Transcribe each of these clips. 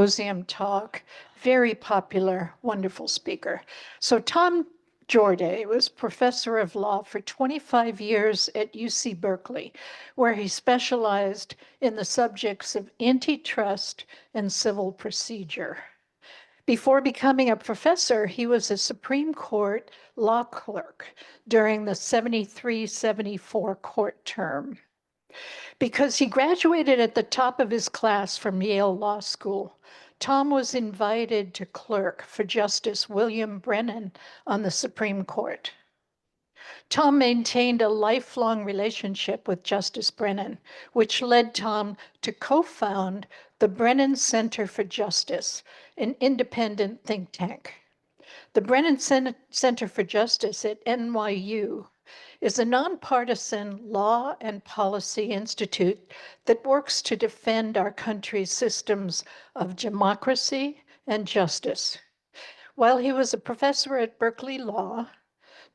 Symposium talk, very popular, wonderful speaker. So Tom Jorde was professor of law for 25 years at UC Berkeley, where he specialized in the subjects of antitrust and civil procedure. Before becoming a professor, he was a Supreme Court law clerk during the 73-74 court term. Because he graduated at the top of his class from Yale Law School, Tom was invited to clerk for Justice William Brennan on the Supreme Court. Tom maintained a lifelong relationship with Justice Brennan, which led Tom to co-found the Brennan Center for Justice, an independent think tank. The Brennan Center for Justice at NYU is a nonpartisan law and policy institute that works to defend our country's systems of democracy and justice. While he was a professor at Berkeley Law,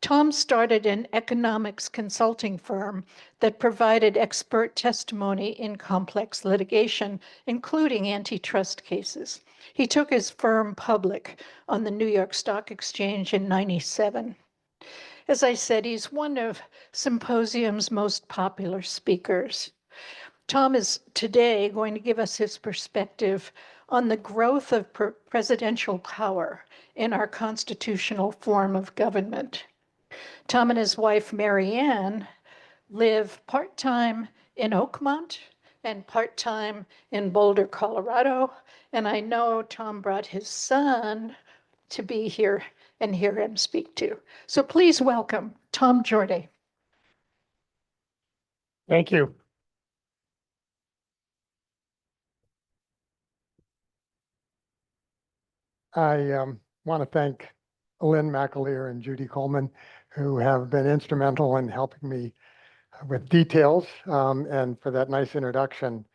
Tom started an economics consulting firm that provided expert testimony in complex litigation, including antitrust cases. He took his firm public on the New York Stock Exchange in '97. As I said, he's one of Symposium's most popular speakers. Tom is today going to give us his perspective on the growth of presidential power in our constitutional form of government. Tom and his wife, Mary Ann, live part-time in Oakmont and part-time in Boulder, Colorado. And I know Tom brought his son to be here and hear him speak too. So please welcome Tom Jorde. Thank you. I want to thank Lynn McAleer and Judy Coleman, who have been instrumental in helping me with details and for that nice introduction.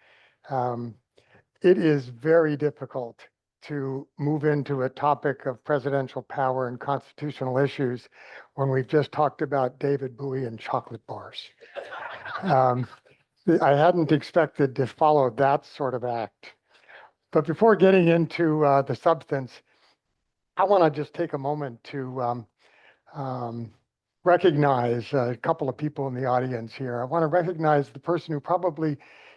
It is very difficult to move into a topic of presidential power and constitutional issues when we've just talked about David Bowie and chocolate bars. I hadn't expected to follow that sort of act. But before getting into the substance, I want to just take a moment to recognize a couple of people in the audience here. I want to recognize the person who probably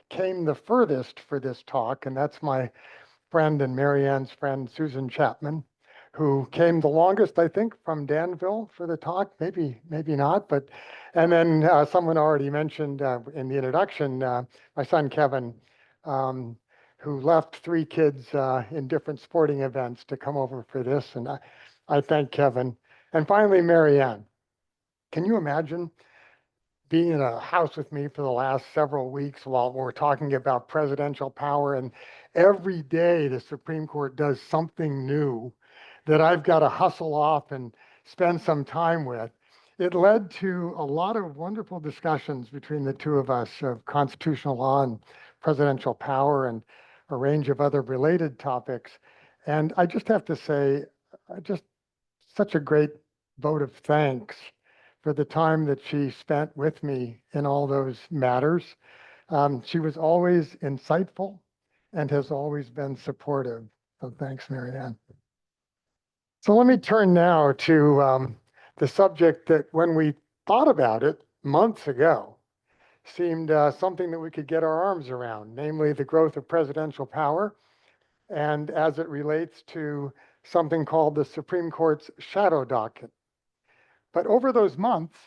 came the furthest for this talk, and that's my friend and Mary Ann's friend, Susan Chapman, who came the longest, I think, from Danville for the talk, maybe not, but, and then someone already mentioned in the introduction, my son, Kevin, who left 3 kids in different sporting events to come over for this, and I thank Kevin. And finally, Mary Ann. Can you imagine being in a house with me for the last several weeks while we're talking about presidential power, and every day the Supreme Court does something new that I've got to hustle off and spend some time with? It led to a lot of wonderful discussions between the two of us of constitutional law and presidential power and a range of other related topics. And I just have to say, just such a great vote of thanks for the time that she spent with me in all those matters. She was always insightful and has always been supportive. So thanks, Mary Ann. So let me turn now to the subject that when we thought about it months ago, seemed something that we could get our arms around, namely the growth of presidential power, and as it relates to something called the Supreme Court's shadow docket. But over those months,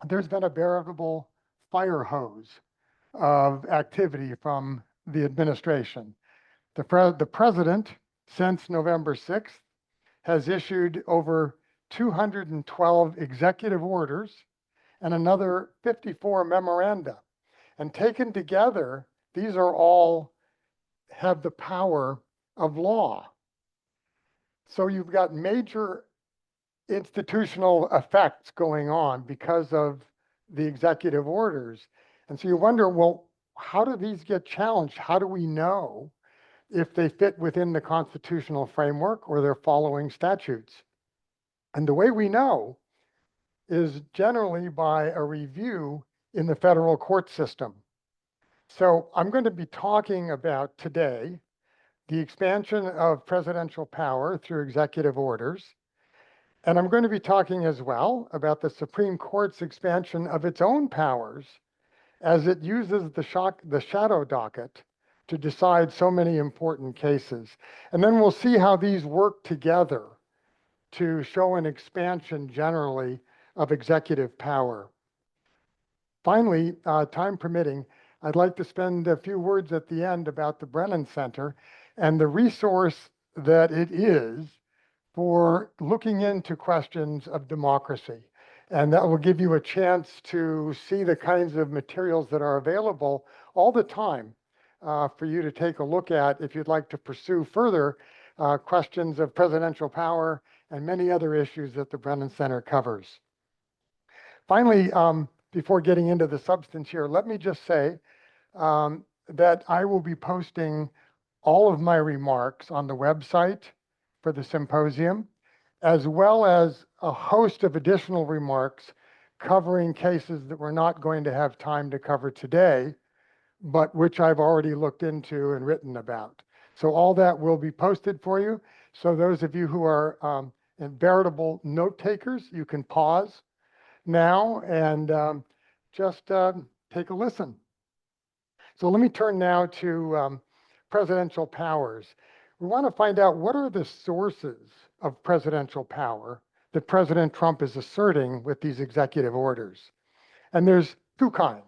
there's been a veritable fire hose of activity from the administration. The president, since November 6th, has issued over 212 executive orders and another 54 memoranda. And taken together, these are all have the power of law. So you've got major institutional effects going on because of the executive orders. And so you wonder, well, how do these get challenged? How do we know if they fit within the constitutional framework or they're following statutes? And the way we know is generally by a review in the federal court system. So I'm going to be talking about today the expansion of presidential power through executive orders. And I'm going to be talking as well about the Supreme Court's expansion of its own powers as it uses the shadow docket to decide so many important cases. And then we'll see how these work together to show an expansion generally of executive power. Finally, time permitting, I'd like to spend a few words at the end about the Brennan Center and the resource that it is for looking into questions of democracy. And that will give you a chance to see the kinds of materials that are available all the time for you to take a look at if you'd like to pursue further questions of presidential power and many other issues that the Brennan Center covers. Finally, before getting into the substance here, let me just say that I will be posting all of my remarks on the website for the symposium, as well as a host of additional remarks covering cases that we're not going to have time to cover today, but which I've already looked into and written about. So all that will be posted for you. So those of you who are veritable note takers, you can pause now and just take a listen. So let me turn now to presidential powers. We want to find out what are the sources of presidential power that President Trump is asserting with these executive orders. And there's two kinds.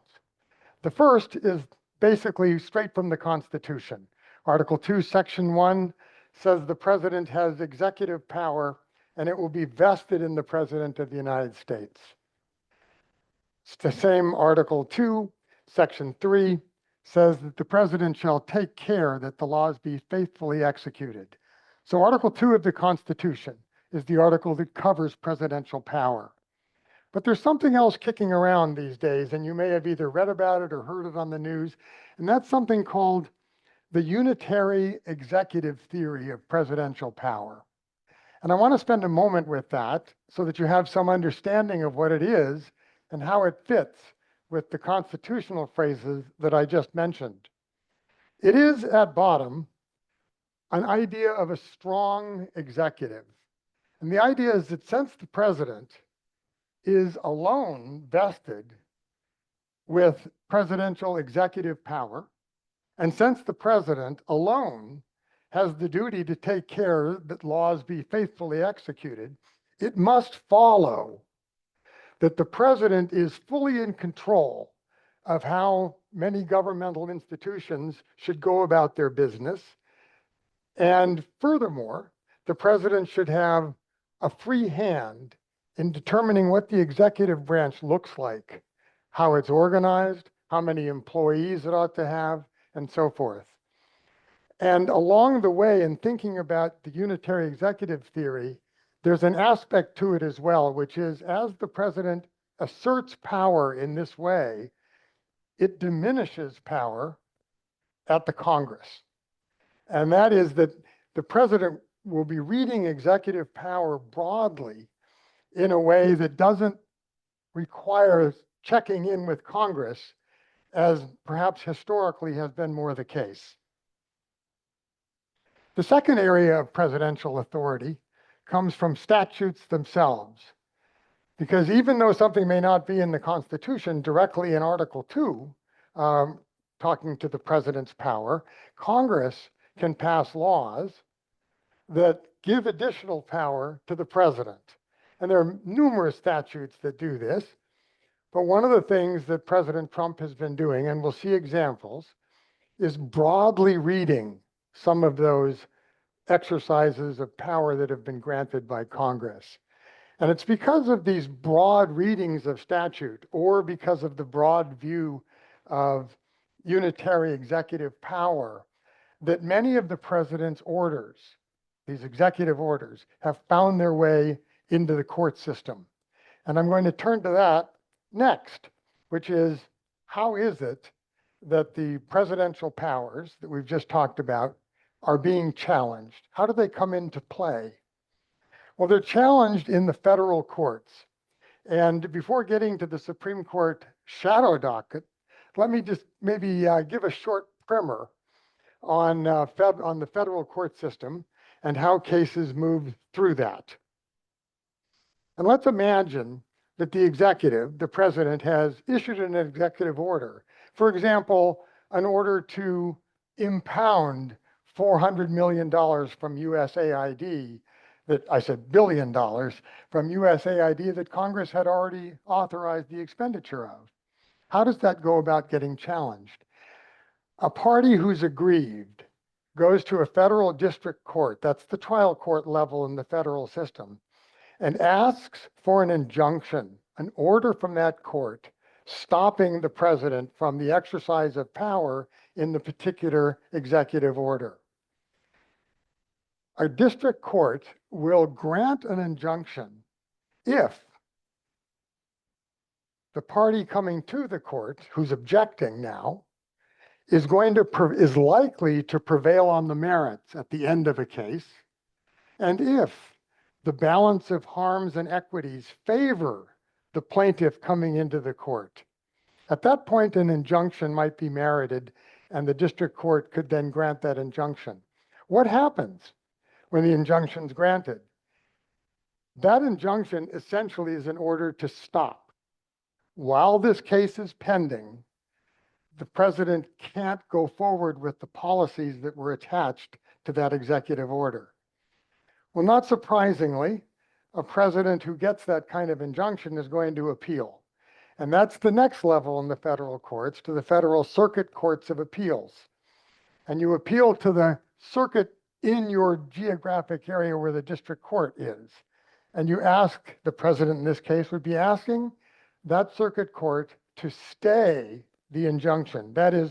The first is basically straight from the Constitution. Article 2, Section 1 says the president has executive power and it will be vested in the president of the United States. It's the same Article 2, Section 3 says that the president shall take care that the laws be faithfully executed. So Article 2 of the Constitution is the article that covers presidential power. But there's something else kicking around these days, and you may have either read about it or heard it on the news, and that's something called the unitary executive theory of presidential power. And I want to spend a moment with that so that you have some understanding of what it is and how it fits with the constitutional phrases that I just mentioned. It is at bottom an idea of a strong executive. And the idea is that since the president is alone vested with presidential executive power, and since the president alone has the duty to take care that laws be faithfully executed, it must follow that the president is fully in control of how many governmental institutions should go about their business. And furthermore, the president should have a free hand in determining what the executive branch looks like, how it's organized, how many employees it ought to have, and so forth. And along the way, in thinking about the unitary executive theory, there's an aspect to it as well, which is as the president asserts power in this way, it diminishes power at the Congress. And that is that the president will be reading executive power broadly in a way that doesn't require checking in with Congress, as perhaps historically has been more the case. The second area of presidential authority comes from statutes themselves. Because even though something may not be in the Constitution directly in Article 2, talking to the president's power, Congress can pass laws that give additional power to the president. And there are numerous statutes that do this. But one of the things that President Trump has been doing, and we'll see examples, is broadly reading some of those exercises of power that have been granted by Congress. And it's because of these broad readings of statute, or because of the broad view of unitary executive power, that many of the president's orders, these executive orders, have found their way into the court system. And I'm going to turn to that next, which is how is it that the presidential powers that we've just talked about are being challenged? How do they come into play? Well, they're challenged in the federal courts. And before getting to the Supreme Court shadow docket, let me just maybe give a short primer on the federal court system and how cases move through that. And let's imagine that the executive, the president, has issued an executive order. For example, an order to impound $400 million from USAID, that I said $billion, from USAID that Congress had already authorized the expenditure of. How does that go about getting challenged? A party who's aggrieved goes to a federal district court, that's the trial court level in the federal system, and asks for an injunction, an order from that court, stopping the president from the exercise of power in the particular executive order. A district court will grant an injunction if the party coming to the court, who's objecting now, is likely to prevail on the merits at the end of a case, and if the balance of harms and equities favor the plaintiff coming into the court. At that point, an injunction might be merited, and the district court could then grant that injunction. What happens when the injunction is granted? That injunction essentially is an order to stop. While this case is pending, the president can't go forward with the policies that were attached to that executive order. Well, not surprisingly, a president who gets that kind of injunction is going to appeal. And that's the next level in the federal courts, to the federal circuit courts of appeals. And you appeal to the circuit in your geographic area where the district court is. And you ask, the president in this case would be asking that circuit court to stay the injunction. That is,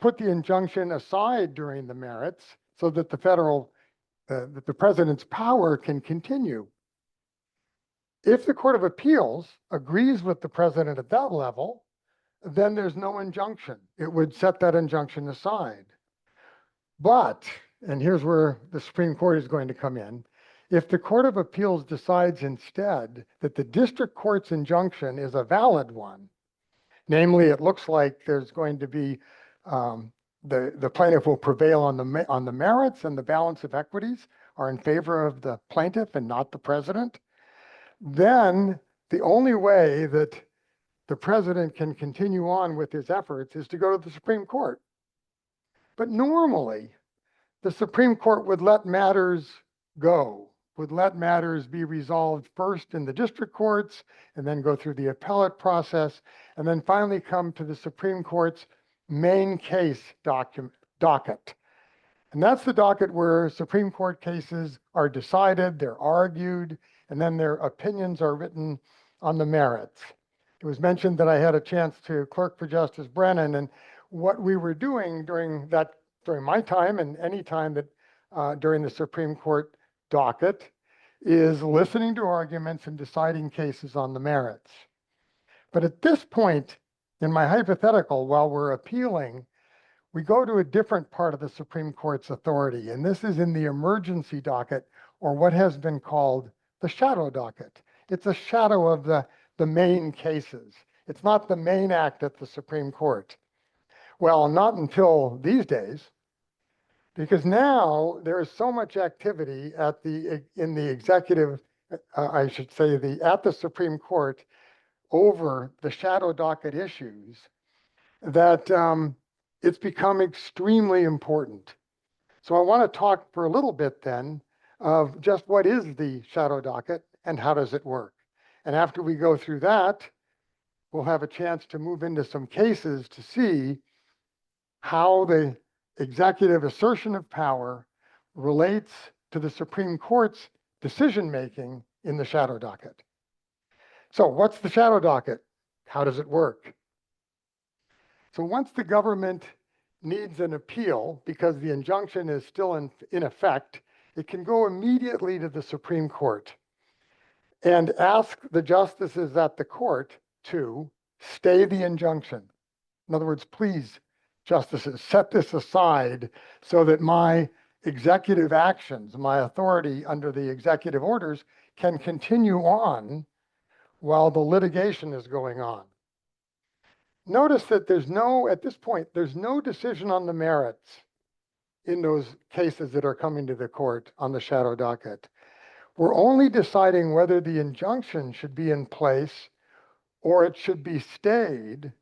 put the injunction aside during the merits so that that the president's power can continue. If the Court of Appeals agrees with the president at that level, then there's no injunction. It would set that injunction aside. But, and here's where the Supreme Court is going to come in, if the Court of Appeals decides instead that the district court's injunction is a valid one, namely, it looks like there's going to be the plaintiff will prevail on the merits, and the balance of equities are in favor of the plaintiff and not the president, then the only way that the president can continue on with his efforts is to go to the Supreme Court. But normally, the Supreme Court would let matters go, would let matters be resolved first in the district courts, and then go through the appellate process, and then finally come to the Supreme Court's main case docket. And that's the docket where Supreme Court cases are decided, they're argued, and then their opinions are written on the merits. It was mentioned that I had a chance to clerk for Justice Brennan, and what we were doing during my time and any time that during the Supreme Court docket is listening to arguments and deciding cases on the merits. But at this point in my hypothetical, while we're appealing, we go to a different part of the Supreme Court's authority, and this is in the emergency docket, or what has been called the shadow docket. It's a shadow of the main cases. It's not the main act at the Supreme Court. Well, not until these days, because now there is so much activity in the executive, I should say, at the Supreme Court over the shadow docket issues that it's become extremely important. So I want to talk for a little bit then of just what is the shadow docket and how does it work. And after we go through that, we'll have a chance to move into some cases to see how the executive assertion of power relates to the Supreme Court's decision-making in the shadow docket. So what's the shadow docket? How does it work? So once the government needs an appeal because the injunction is still in effect, it can go immediately to the Supreme Court and ask the justices at the court to stay the injunction. In other words, please, justices, set this aside so that my executive actions, my authority under the executive orders can continue on while the litigation is going on. Notice that at this point, there's no decision on the merits. in those cases that are coming to the court on the shadow docket. We're only deciding whether the injunction should be in place or it should be stayed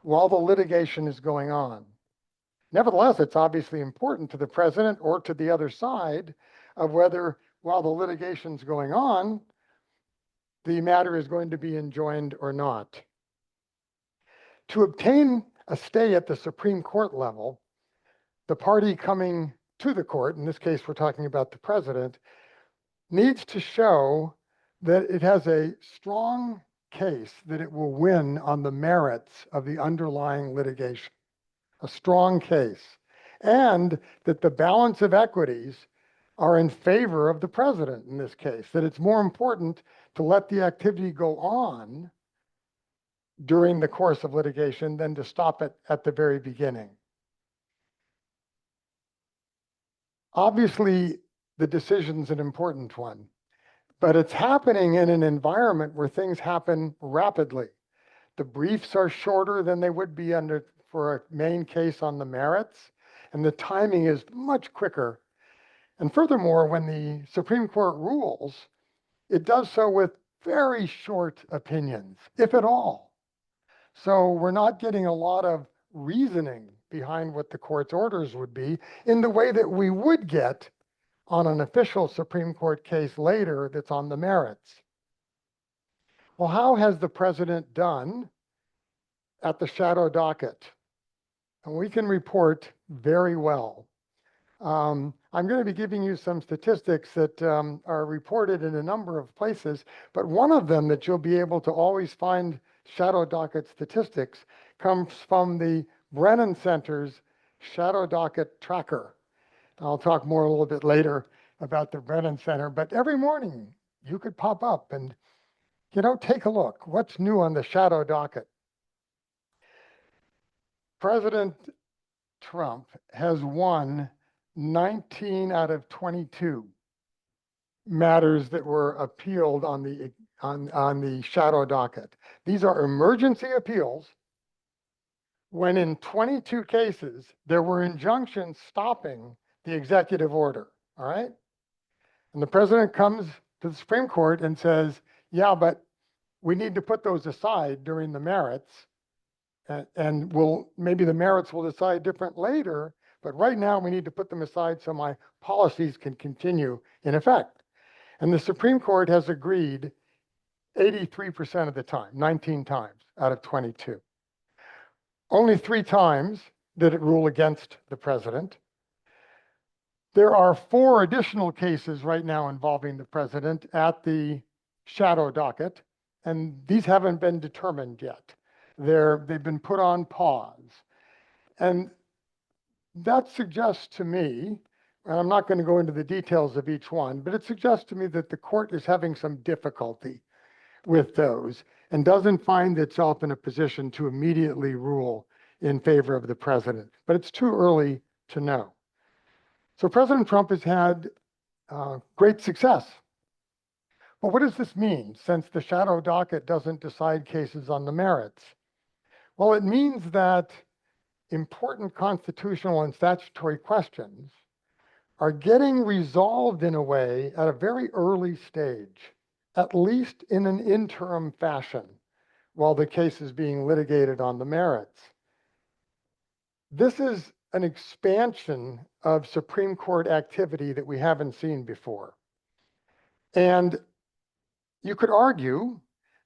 while the litigation is going on. Nevertheless, it's obviously important to the president or to the other side of whether, while the litigation's going on, the matter is going to be enjoined or not. To obtain a stay at the Supreme Court level, the party coming to the court, in this case we're talking about the president, needs to show that it has a strong case that it will win on the merits of the underlying litigation, a strong case, and that the balance of equities are in favor of the president in this case, that it's more important to let the activity go on during the course of litigation than to stop it at the very beginning. Obviously, the decision's an important one, but it's happening in an environment where things happen rapidly. The briefs are shorter than they would be for a main case on the merits, and the timing is much quicker. And furthermore, when the Supreme Court rules, it does so with very short opinions, if at all. So we're not getting a lot of reasoning behind what the court's orders would be in the way that we would get on an official Supreme Court case later that's on the merits. Well, how has the president done at the shadow docket? And we can report very well. I'm going to be giving you some statistics that are reported in a number of places, but one of them that you'll be able to always find shadow docket statistics comes from the Brennan Center's shadow docket tracker. I'll talk more a little bit later about the Brennan Center, but every morning you could pop up and, take a look. What's new on the shadow docket? President Trump has won 19 out of 22 matters that were appealed on the shadow docket. These are emergency appeals when in 22 cases there were injunctions stopping the executive order, all right? And the president comes to the Supreme Court and says, yeah, but we need to put those aside during the merits, and maybe the merits will decide different later, but right now we need to put them aside so my policies can continue in effect. And the Supreme Court has agreed 83% of the time, 19 times out of 22. Only 3 times did it rule against the president. There are 4 additional cases right now involving the president at the shadow docket, and these haven't been determined yet. They've been put on pause. And that suggests to me, and I'm not going to go into the details of each one, but it suggests to me that the court is having some difficulty with those and doesn't find itself in a position to immediately rule in favor of the president. But it's too early to know. So President Trump has had great success. But what does this mean, since the shadow docket doesn't decide cases on the merits? Well, it means that important constitutional and statutory questions are getting resolved in a way at a very early stage, at least in an interim fashion, while the case is being litigated on the merits. This is an expansion of Supreme Court activity that we haven't seen before. And you could argue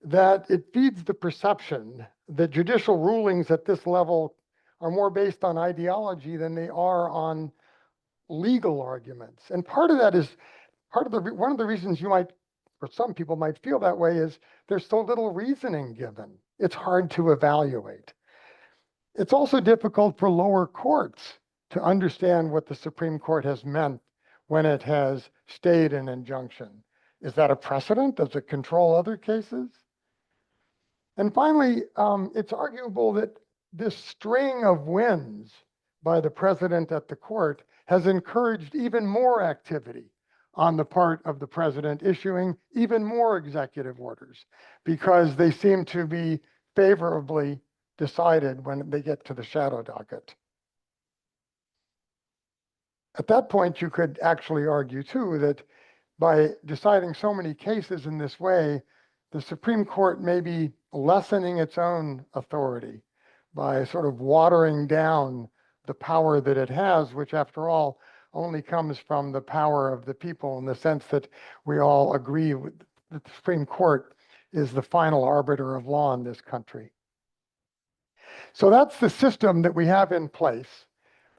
that it feeds the perception that judicial rulings at this level are more based on ideology than they are on legal arguments. And part of that is, one of the reasons you might, or some people might feel that way, is there's so little reasoning given. It's hard to evaluate. It's also difficult for lower courts to understand what the Supreme Court has meant when it has stayed an injunction. Is that a precedent? Does it control other cases? And finally, it's arguable that this string of wins by the president at the court has encouraged even more activity on the part of the president, issuing even more executive orders, because they seem to be favorably decided when they get to the shadow docket. At that point, you could actually argue too that by deciding so many cases in this way, the Supreme Court may be lessening its own authority by sort of watering down the power that it has, which after all only comes from the power of the people in the sense that we all agree that the Supreme Court is the final arbiter of law in this country. So that's the system that we have in place.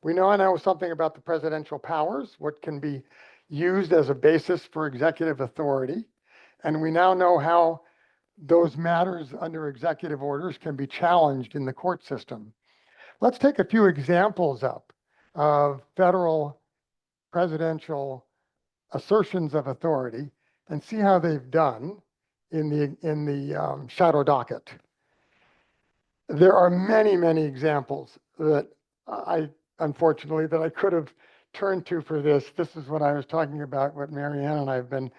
We now know something about the presidential powers, what can be used as a basis for executive authority. And we now know how those matters under executive orders can be challenged in the court system. Let's take a few examples up of federal presidential assertions of authority and see how they've done in the shadow docket. There are many, many examples that unfortunately, that I could have turned to for this. This is what I was talking about, what Marianne and I have been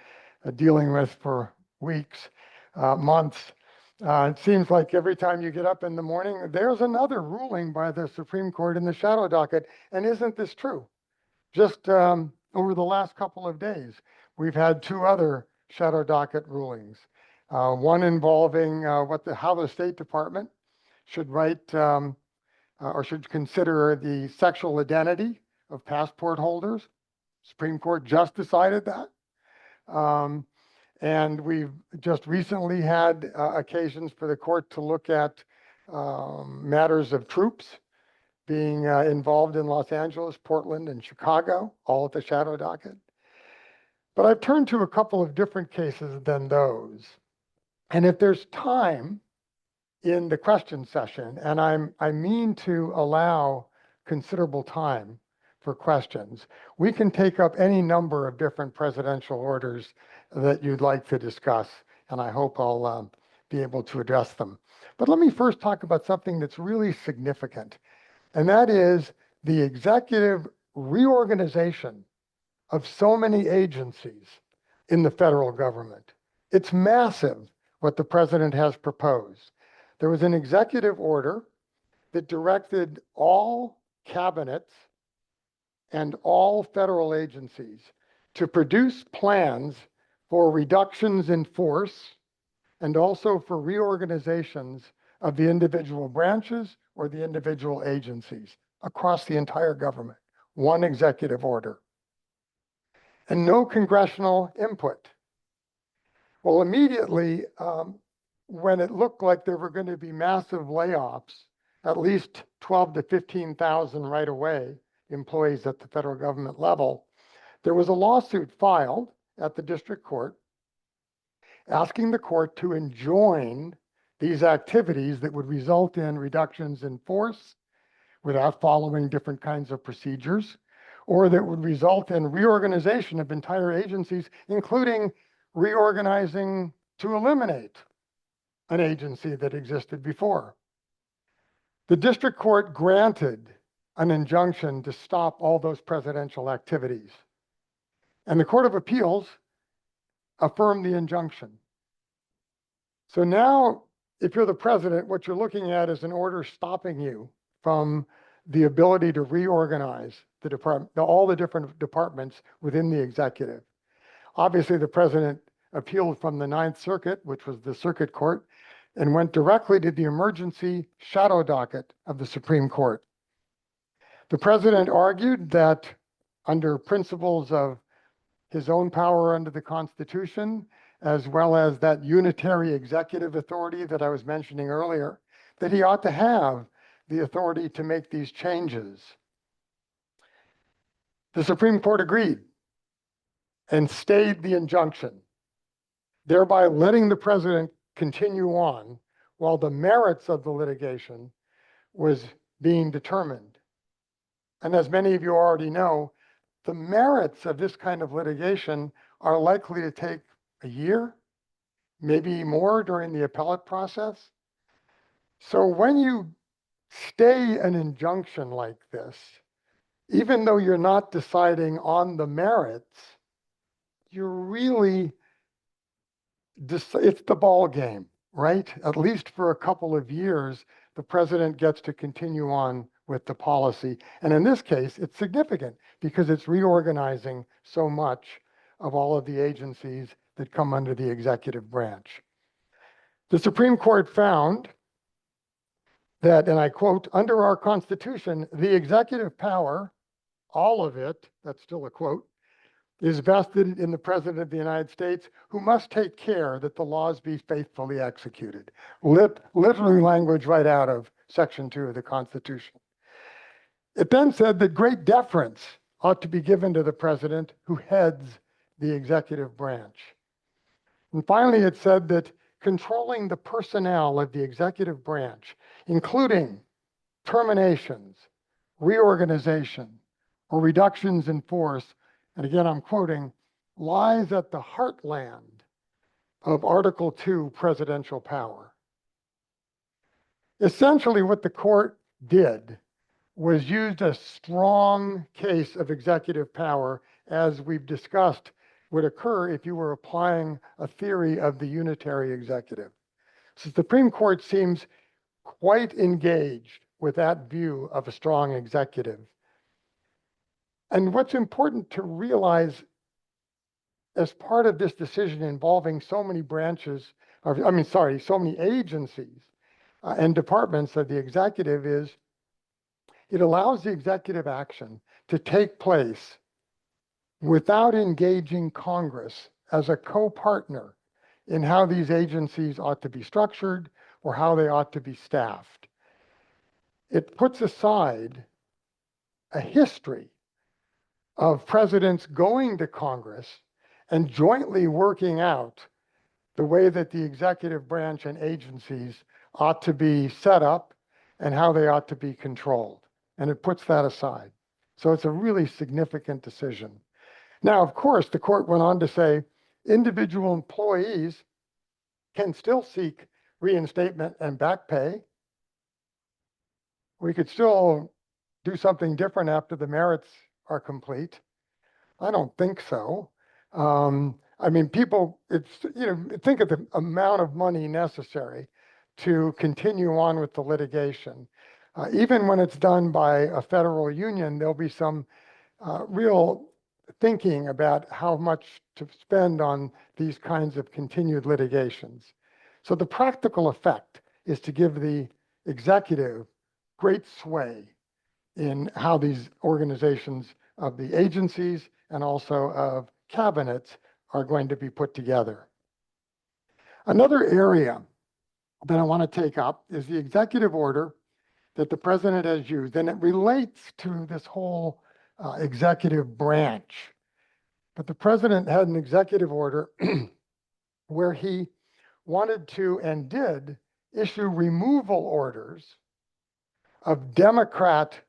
dealing with for weeks, months. It seems like every time you get up in the morning, there's another ruling by the Supreme Court in the shadow docket. And isn't this true? Just over the last couple of days, we've had two other shadow docket rulings. One involving how the State Department should write or should consider the sexual identity of passport holders. Supreme Court just decided that. And we've just recently had occasions for the court to look at matters of troops being involved in Los Angeles, Portland, and Chicago, all at the shadow docket. But I've turned to a couple of different cases than those. And if there's time in the question session, and I mean to allow considerable time for questions, we can take up any number of different presidential orders that you'd like to discuss, and I hope I'll be able to address them. But let me first talk about something that's really significant, and that is the executive reorganization of so many agencies in the federal government. It's massive what the president has proposed. There was an executive order that directed all cabinets and all federal agencies to produce plans for reductions in force and also for reorganizations of the individual branches or the individual agencies across the entire government. One executive order. And no congressional input. Well, immediately, when it looked like there were going to be massive layoffs, at least 12 to 15,000 right away, employees at the federal government level, there was a lawsuit filed at the district court asking the court to enjoin these activities that would result in reductions in force without following different kinds of procedures, or that would result in reorganization of entire agencies, including reorganizing to eliminate an agency that existed before. The district court granted an injunction to stop all those presidential activities. And the Court of Appeals affirmed the injunction. So now, if you're the president, what you're looking at is an order stopping you from the ability to reorganize the department, all the different departments within the executive. Obviously, the president appealed from the Ninth Circuit, which was the circuit court, and went directly to the emergency shadow docket of the Supreme Court. The president argued that under principles of his own power under the Constitution, as well as that unitary executive authority that I was mentioning earlier, that he ought to have the authority to make these changes. The Supreme Court agreed and stayed the injunction, thereby letting the president continue on while the merits of the litigation was being determined. And as many of you already know, the merits of this kind of litigation are likely to take a year, maybe more during the appellate process. So when you stay an injunction like this, even though you're not deciding on the merits, you're really, it's the ball game, right? At least for a couple of years, the president gets to continue on with the policy. And in this case, it's significant because it's reorganizing so much of all of the agencies that come under the executive branch. The Supreme Court found that, and I quote, under our Constitution, the executive power, all of it, that's still a quote, is vested in the President of the United States, who must take care that the laws be faithfully executed. Literally language right out of Section 2 of the Constitution. It then said that great deference ought to be given to the President who heads the executive branch. And finally, it said that controlling the personnel of the executive branch, including terminations, reorganization, or reductions in force, and again, I'm quoting, lies at the heartland of Article 2 presidential power. Essentially, what the court did was used a strong case of executive power, as we've discussed would occur if you were applying a theory of the unitary executive. So the Supreme Court seems quite engaged with that view of a strong executive. And what's important to realize as part of this decision involving so many branches, so many agencies and departments of the executive is it allows the executive action to take place without engaging Congress as a co-partner in how these agencies ought to be structured or how they ought to be staffed. It puts aside a history of presidents going to Congress and jointly working out the way that the executive branch and agencies ought to be set up and how they ought to be controlled. And it puts that aside. So it's a really significant decision. Now, of course, the court went on to say individual employees can still seek reinstatement and back pay. We could still do something different after the merits are complete. I don't think so. I mean, people, think of the amount of money necessary to continue on with the litigation. Even when it's done by a federal union, there'll be some real thinking about how much to spend on these kinds of continued litigations. So the practical effect is to give the executive great sway in how these organizations of the agencies and also of cabinets are going to be put together. Another area that I want to take up is the executive order that the president has used, and it relates to this whole executive branch. But the president had an executive order where he wanted to and did issue removal orders of Democrat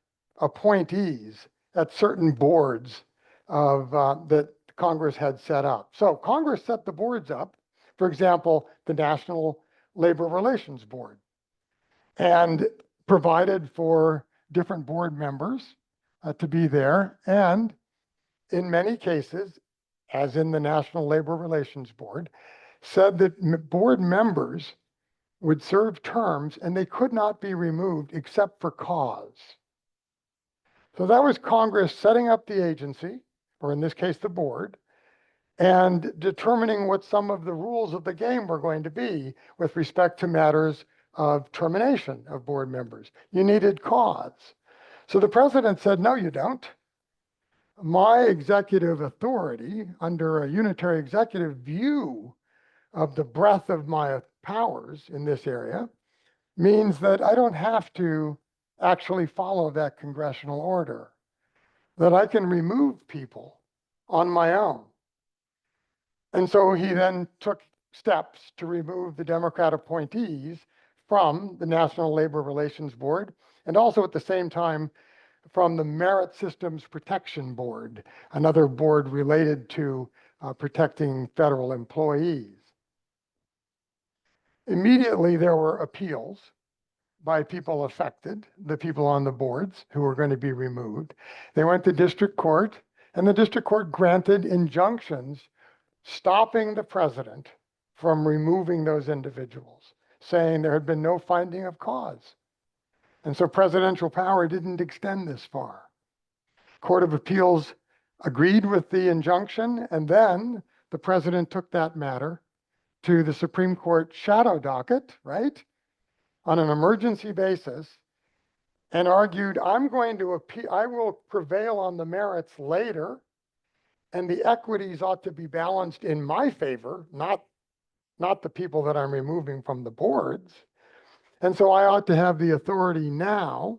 appointees at certain boards of that Congress had set up. So Congress set the boards up, for example, the National Labor Relations Board, and provided for different board members to be there. And in many cases, as in the National Labor Relations Board, said that board members would serve terms and they could not be removed except for cause. So that was Congress setting up the agency, or in this case, the board, and determining what some of the rules of the game were going to be with respect to matters of termination of board members. You needed cause. So the president said, no, you don't. My executive authority under a unitary executive view of the breadth of my powers in this area means that I don't have to actually follow that congressional order, that I can remove people on my own. And so he then took steps to remove the Democrat appointees from the National Labor Relations Board, and also at the same time from the Merit Systems Protection Board, another board related to protecting federal employees. Immediately, there were appeals by people affected, the people on the boards who were going to be removed. They went to district court, and the district court granted injunctions stopping the president from removing those individuals, saying there had been no finding of cause. And so presidential power didn't extend this far. Court of Appeals agreed with the injunction, and then the president took that matter to the Supreme Court shadow docket, right, on an emergency basis, and argued, I will prevail on the merits later, and the equities ought to be balanced in my favor, not the people that I'm removing from the boards. And so I ought to have the authority now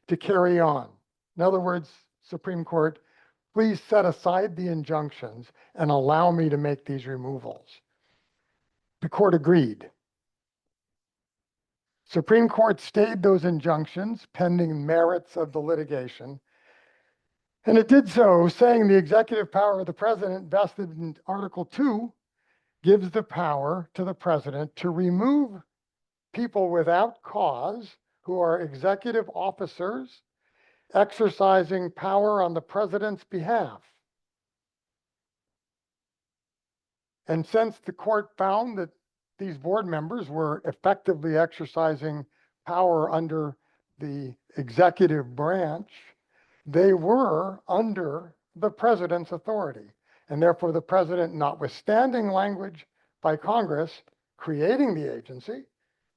to carry on. In other words, Supreme Court, please set aside the injunctions and allow me to make these removals. The court agreed. Supreme Court stayed those injunctions pending merits of the litigation. And it did so, saying the executive power of the president vested in Article 2 gives the power to the president to remove people without cause who are executive officers exercising power on the president's behalf. And since the court found that these board members were effectively exercising power under the executive branch, they were under the president's authority. And therefore, the president, notwithstanding language by Congress creating the agency,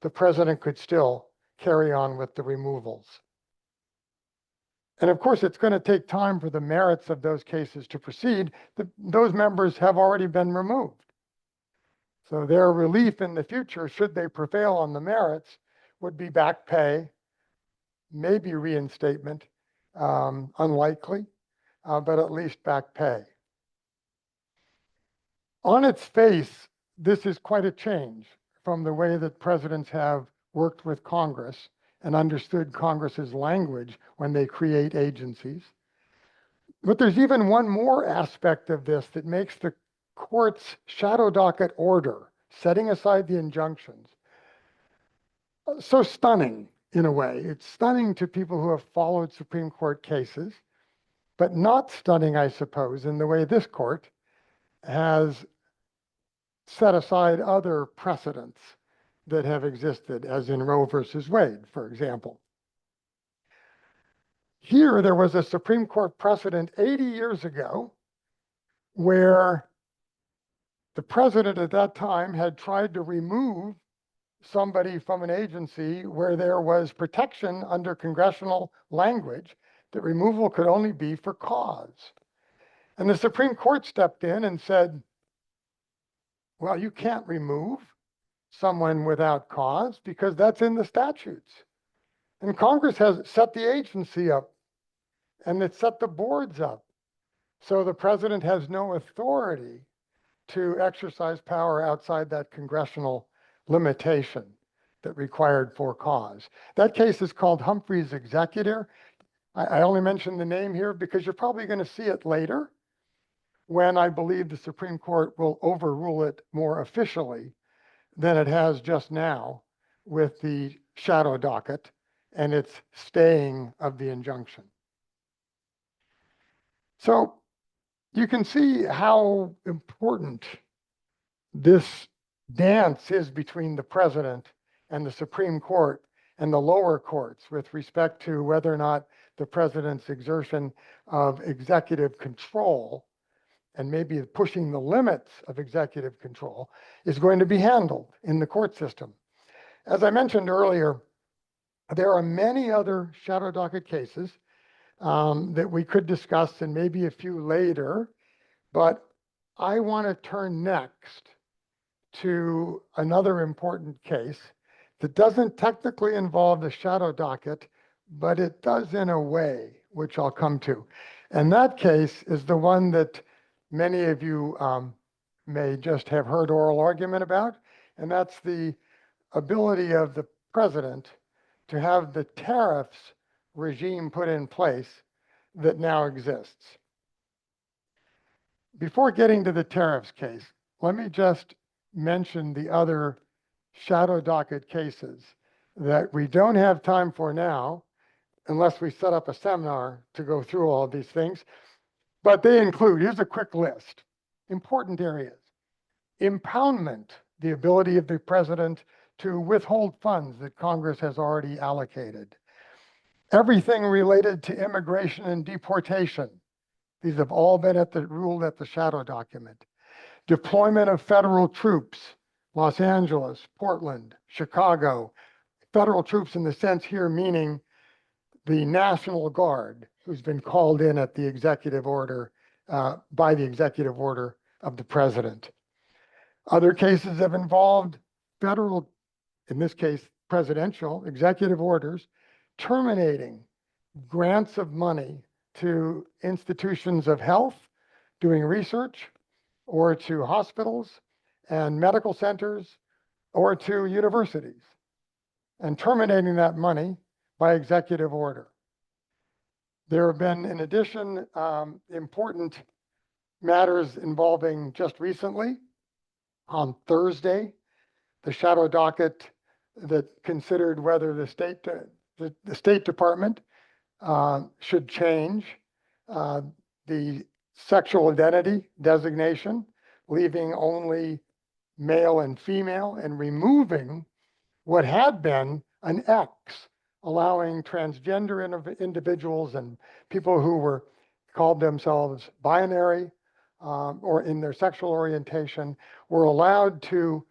the president could still carry on with the removals. And of course, it's going to take time for the merits of those cases to proceed. Those members have already been removed. So their relief in the future, should they prevail on the merits, would be back pay, maybe reinstatement, unlikely, but at least back pay. On its face, this is quite a change from the way that presidents have worked with Congress and understood Congress's language when they create agencies. But there's even one more aspect of this that makes the court's shadow docket order, setting aside the injunctions, so stunning in a way. It's stunning to people who have followed Supreme Court cases, but not stunning, I suppose, in the way this court has set aside other precedents that have existed, as in Roe versus Wade, for example. Here, there was a Supreme Court precedent 80 years ago where the president at that time had tried to remove somebody from an agency where there was protection under congressional language that removal could only be for cause. And the Supreme Court stepped in and said, well, you can't remove someone without cause because that's in the statutes. And Congress has set the agency up and it's set the boards up. So the president has no authority to exercise power outside that congressional limitation that required for cause. That case is called Humphrey's Executor. I only mention the name here because you're probably going to see it later when I believe the Supreme Court will overrule it more officially than it has just now with the shadow docket and its staying of the injunction. So you can see how important this dance is between the president and the Supreme Court and the lower courts with respect to whether or not the president's exertion of executive control and maybe pushing the limits of executive control is going to be handled in the court system. As I mentioned earlier, there are many other shadow docket cases that we could discuss and maybe a few later, but I want to turn next to another important case that doesn't technically involve the shadow docket, but it does in a way, which I'll come to. And that case is the one that many of you may just have heard oral argument about, and that's the ability of the president to have the tariffs regime put in place that now exists. Before getting to the tariffs case, let me just mention the other shadow docket cases that we don't have time for now, unless we set up a seminar to go through all of these things. But they include, here's a quick list, important areas. Impoundment, the ability of the president to withhold funds that Congress has already allocated. Everything related to immigration and deportation. These have all been ruled at the shadow document. Deployment of federal troops, Los Angeles, Portland, Chicago. Federal troops in the sense here meaning the National Guard, who's been called in at the executive order, by the executive order of the president. Other cases have involved federal, in this case, presidential executive orders, terminating grants of money to institutions of health, doing research, or to hospitals and medical centers, or to universities, and terminating that money by executive order. There have been, in addition, important matters involving just recently, on Thursday, the shadow docket that considered whether the State Department should change the sexual identity designation, leaving only male and female, and removing what had been an X, allowing transgender individuals and people who were called themselves binary or in their sexual orientation were allowed to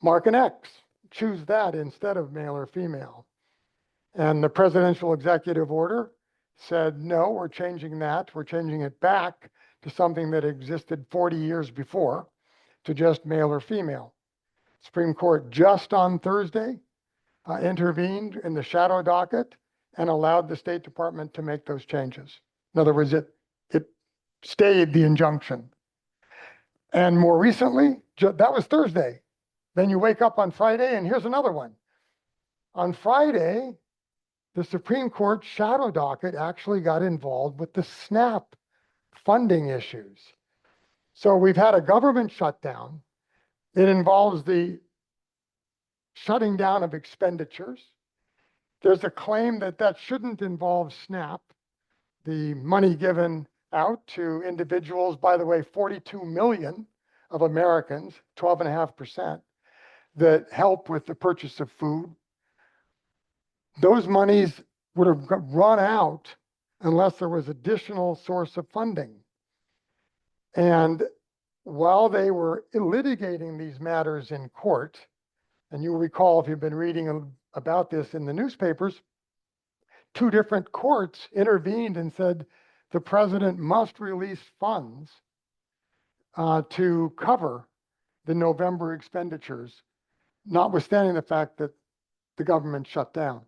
mark an X, choose that instead of male or female. And the presidential executive order said, no, we're changing that. We're changing it back to something that existed 40 years before, to just male or female. Supreme Court just on Thursday intervened in the shadow docket and allowed the State Department to make those changes. In other words, it stayed the injunction. And more recently, that was Thursday. Then you wake up on Friday, and here's another one. On Friday, the Supreme Court shadow docket actually got involved with the SNAP funding issues. So we've had a government shutdown. It involves the shutting down of expenditures. There's a claim that that shouldn't involve SNAP, the money given out to individuals, by the way, 42 million of Americans, 12.5%, that help with the purchase of food. Those monies would have run out unless there was additional source of funding. And while they were litigating these matters in court, and you'll recall if you've been reading about this in the newspapers, 2 different courts intervened and said the president must release funds to cover the November expenditures, notwithstanding the fact that the government shut down.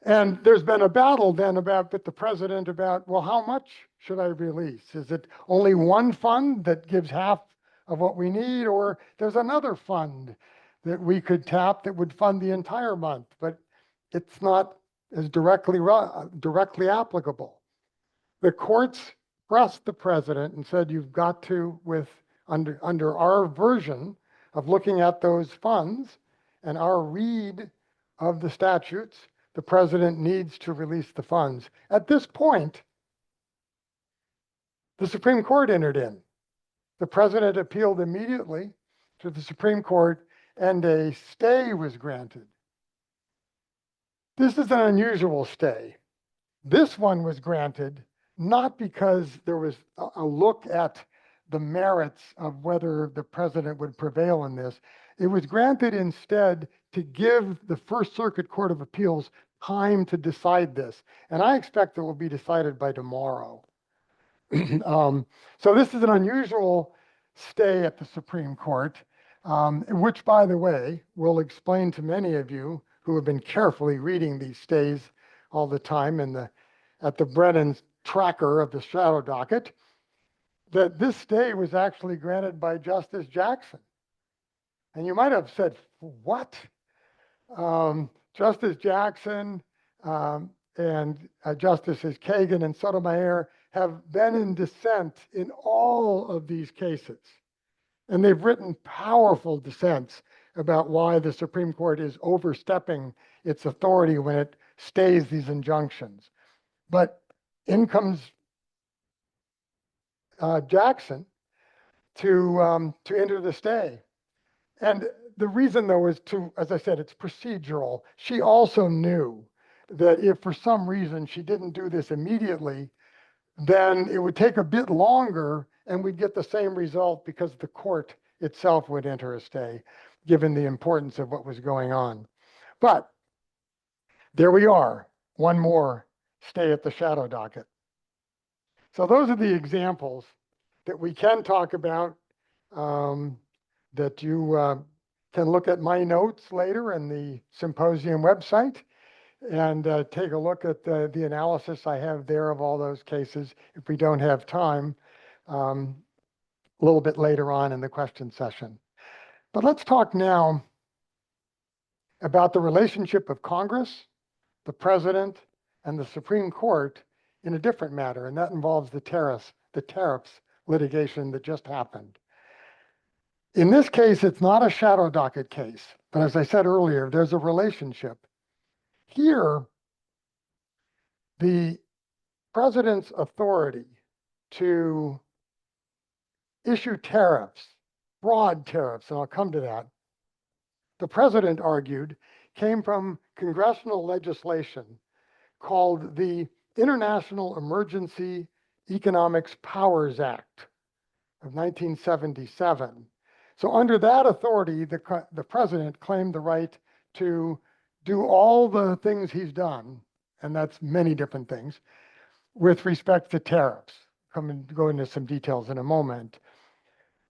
And there's been a battle then with the president about, well, how much should I release? Is it only one fund that gives half of what we need, or there's another fund that we could tap that would fund the entire month, but it's not as directly applicable. The courts pressed the president and said, you've got to, under our version of looking at those funds and our read of the statutes, the president needs to release the funds. At this point, the Supreme Court entered in. The president appealed immediately to the Supreme Court, and a stay was granted. This is an unusual stay. This one was granted not because there was a look at the merits of whether the president would prevail in this. It was granted instead to give the First Circuit Court of Appeals time to decide this. And I expect it will be decided by tomorrow. So this is an unusual stay at the Supreme Court, which, by the way, will explain to many of you who have been carefully reading these stays all the time at the Brennan tracker of the shadow docket, that this stay was actually granted by Justice Jackson. And you might have said, what? Justice Jackson and Justices Kagan and Sotomayor have been in dissent in all of these cases. And they've written powerful dissents about why the Supreme Court is overstepping its authority when it stays these injunctions. But in comes Jackson to enter the stay. And the reason, though, is as I said, it's procedural. She also knew that if for some reason she didn't do this immediately, then it would take a bit longer and we'd get the same result because the court itself would enter a stay, given the importance of what was going on. But there we are, one more stay at the shadow docket. So those are the examples that we can talk about, that you can look at my notes later in the symposium website and take a look at the analysis I have there of all those cases if we don't have time a little bit later on in the question session. But let's talk now about the relationship of Congress, the President, and the Supreme Court in a different matter, and that involves the tariffs litigation that just happened. In this case, it's not a shadow docket case, but as I said earlier, there's a relationship. Here, the President's authority to issue tariffs, broad tariffs, and I'll come to that, the President argued, came from congressional legislation called the International Emergency Economics Powers Act of 1977. So under that authority, the President claimed the right to do all the things he's done, and that's many different things, with respect to tariffs. Go into some details in a moment.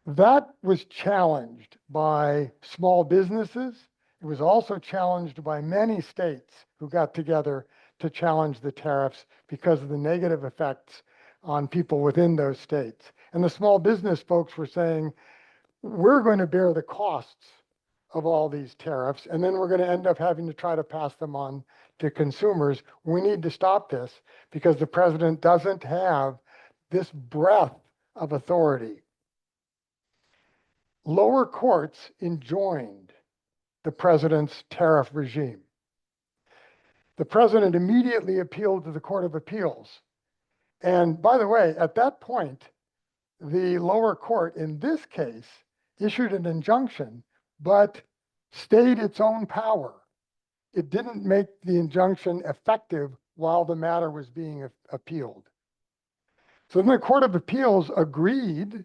That was challenged by small businesses. It was also challenged by many states who got together to challenge the tariffs because of the negative effects on people within those states. And the small business folks were saying, we're going to bear the costs of all these tariffs, and then we're going to end up having to try to pass them on to consumers. We need to stop this because the President doesn't have this breadth of authority. Lower courts enjoined the President's tariff regime. The President immediately appealed to the Court of Appeals. And by the way, at that point, the lower court in this case issued an injunction, but stayed its own power. It didn't make the injunction effective while the matter was being appealed. So then the Court of Appeals agreed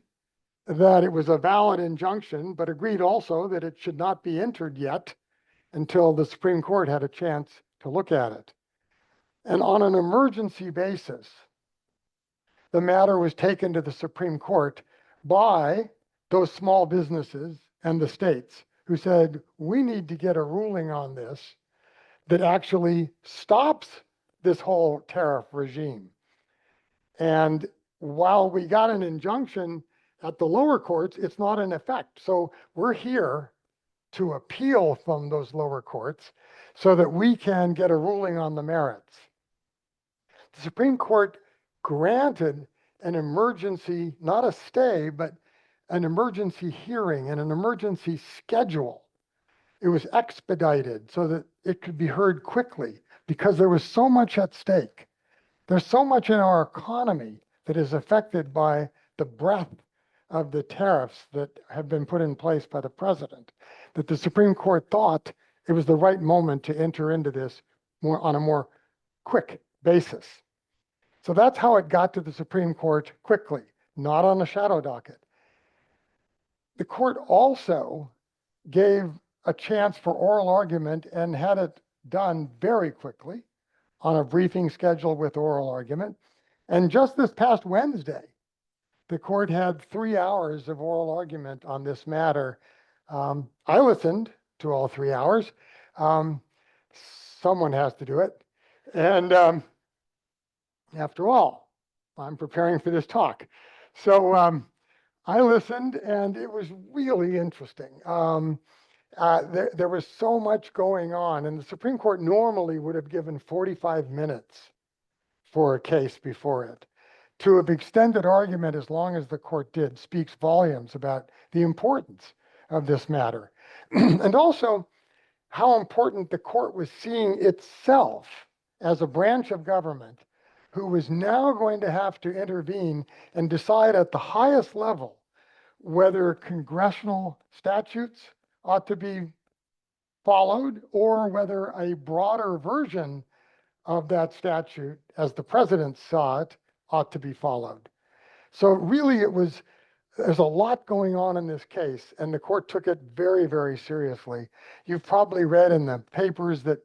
that it was a valid injunction, but agreed also that it should not be entered yet until the Supreme Court had a chance to look at it. And on an emergency basis, the matter was taken to the Supreme Court by those small businesses and the states who said, we need to get a ruling on this that actually stops this whole tariff regime. And while we got an injunction at the lower courts, it's not in effect. So we're here to appeal from those lower courts so that we can get a ruling on the merits. The Supreme Court granted an emergency, not a stay, but an emergency hearing and an emergency schedule. It was expedited so that it could be heard quickly because there was so much at stake. There's so much in our economy that is affected by the breadth of the tariffs that have been put in place by the President, that the Supreme Court thought it was the right moment to enter into this on a more quick basis. So that's how it got to the Supreme Court quickly, not on a shadow docket. The court also gave a chance for oral argument and had it done very quickly on a briefing schedule with oral argument. And just this past Wednesday, the court had 3 hours of oral argument on this matter. I listened to all 3 hours. Someone has to do it. And after all, I'm preparing for this talk. So I listened and it was really interesting. There was so much going on, and the Supreme Court normally would have given 45 minutes for a case before it. To have extended argument as long as the court did speaks volumes about the importance of this matter. And also how important the court was seeing itself as a branch of government who was now going to have to intervene and decide at the highest level whether congressional statutes ought to be followed or whether a broader version of that statute, as the president saw it, ought to be followed. So really there's a lot going on in this case, and the court took it very, very seriously. You've probably read in the papers that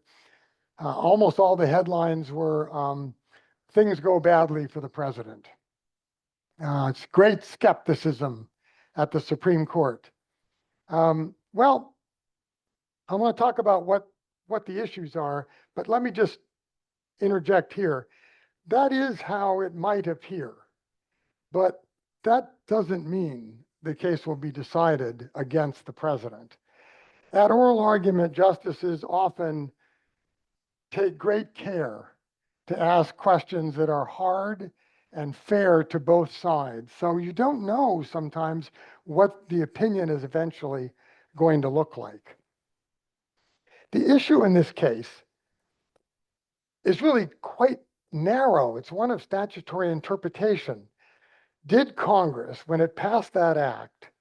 almost all the headlines were things go badly for the president. It's great skepticism at the Supreme Court. Well, I want to talk about what the issues are, but let me just interject here. That is how it might appear, but that doesn't mean the case will be decided against the president. At oral argument, justices often take great care to ask questions that are hard and fair to both sides. So you don't know sometimes what the opinion is eventually going to look like. The issue in this case is really quite narrow. It's one of statutory interpretation. Did Congress, when it passed that act,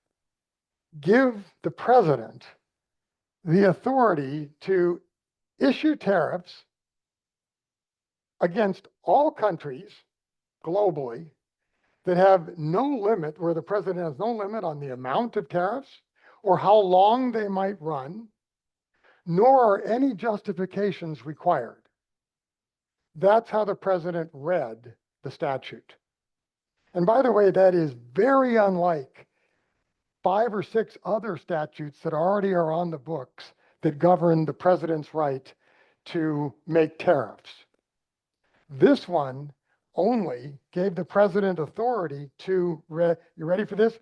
give the president the authority to issue tariffs against all countries globally that have no limit, where the president has no limit on the amount of tariffs or how long they might run, nor are any justifications required? That's how the president read the statute. And by the way, that is very unlike 5 or 6 other statutes that already are on the books that govern the president's right to make tariffs. This one only gave the president authority to, you ready for this?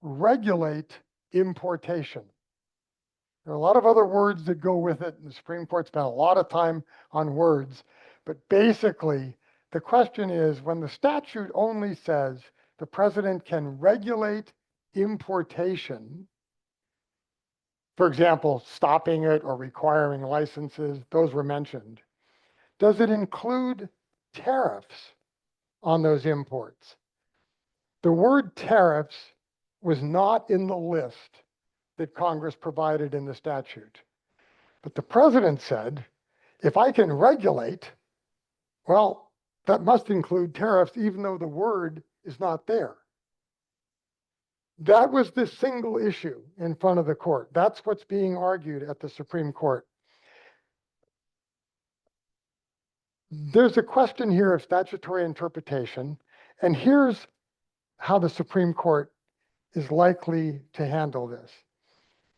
Regulate importation. There are a lot of other words that go with it, and the Supreme Court spent a lot of time on words. But basically, the question is, when the statute only says the president can regulate importation, for example, stopping it or requiring licenses, those were mentioned, does it include tariffs on those imports? The word tariffs was not in the list that Congress provided in the statute. But the president said, if I can regulate, well, that must include tariffs, even though the word is not there. That was the single issue in front of the court. That's what's being argued at the Supreme Court. There's a question here of statutory interpretation, and here's how the Supreme Court is likely to handle this.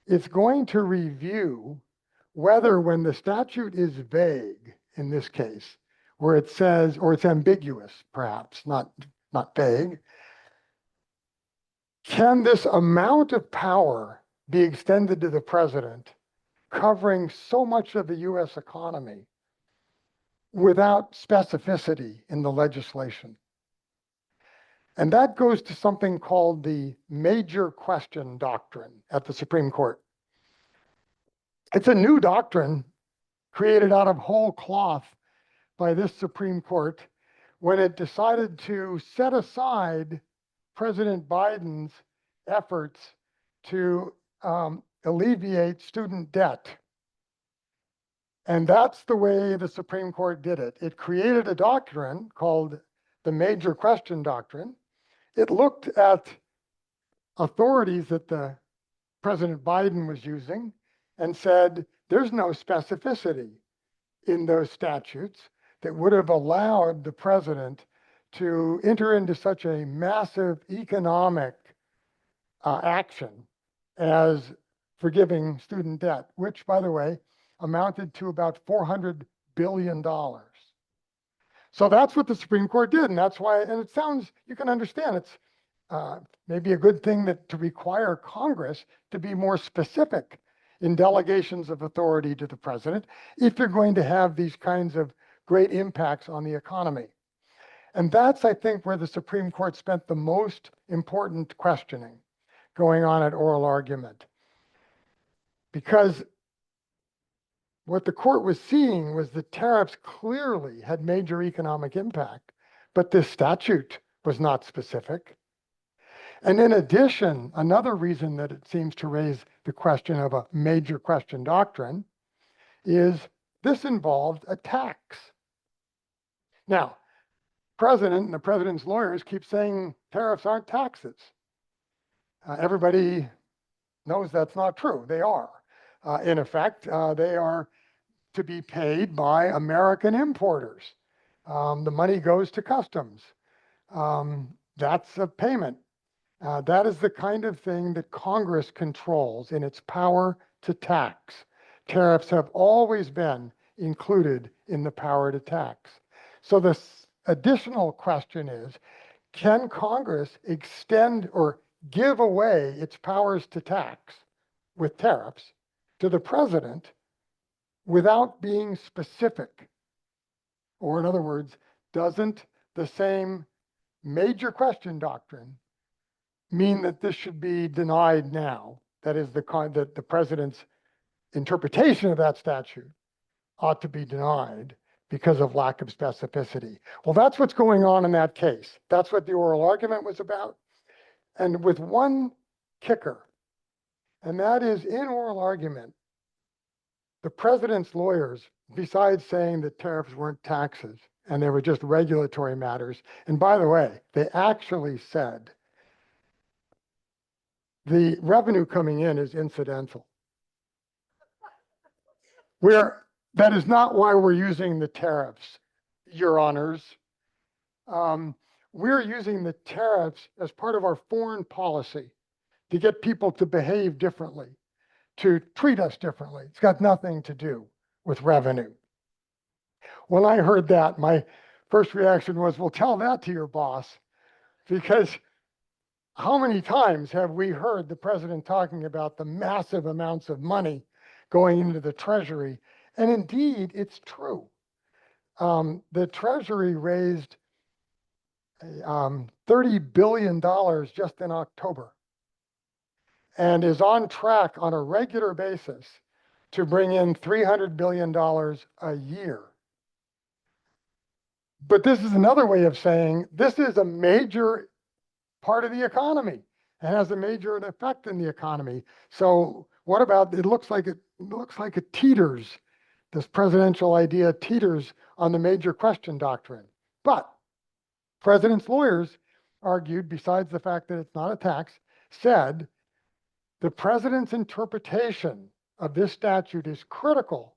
It's going to review whether, when the statute is vague, in this case, where it says, or it's ambiguous, perhaps, not vague, can this amount of power be extended to the president, covering so much of the US economy without specificity in the legislation? And that goes to something called the major question doctrine at the Supreme Court. It's a new doctrine created out of whole cloth by this Supreme Court when it decided to set aside President Biden's efforts to alleviate student debt. And that's the way the Supreme Court did it. It created a doctrine called the major question doctrine. It looked at authorities that the President Biden was using and said, there's no specificity in those statutes that would have allowed the president to enter into such a massive economic action as forgiving student debt, which, by the way, amounted to about $400 billion. So that's what the Supreme Court did, and that's why, and it sounds, you can understand, it's maybe a good thing to require Congress to be more specific in delegations of authority to the president if you're going to have these kinds of great impacts on the economy. And that's, I think, where the Supreme Court spent the most important questioning going on at oral argument. Because what the court was seeing was that tariffs clearly had major economic impact, but this statute was not specific. And in addition, another reason that it seems to raise the question of a major question doctrine is this involved a tax Now, president and the president's lawyers keep saying tariffs aren't taxes. Everybody knows that's not true. They are. In effect, they are to be paid by American importers. The money goes to customs. That's a payment. That is the kind of thing that Congress controls in its power to tax. Tariffs have always been included in the power to tax. So the additional question is, can Congress extend or give away its powers to tax with tariffs to the president without being specific? Or in other words, doesn't the same major question doctrine mean that this should be denied now? That is, that the president's interpretation of that statute ought to be denied because of lack of specificity. Well, that's what's going on in that case. That's what the oral argument was about. And with one kicker, and that is in oral argument, the president's lawyers, besides saying that tariffs weren't taxes and they were just regulatory matters, and by the way, they actually said the revenue coming in is incidental. That is not why we're using the tariffs, Your Honors. We're using the tariffs as part of our foreign policy to get people to behave differently, to treat us differently. It's got nothing to do with revenue. When I heard that, my first reaction was, well, tell that to your boss, because how many times have we heard the president talking about the massive amounts of money going into the Treasury? And indeed, it's true. The Treasury raised $30 billion just in October and is on track on a regular basis to bring in $300 billion a year. But this is another way of saying this is a major part of the economy and has a major effect in the economy. So what about, it looks like it teeters, this presidential idea teeters on the major question doctrine. But president's lawyers argued, besides the fact that it's not a tax, said the president's interpretation of this statute is critical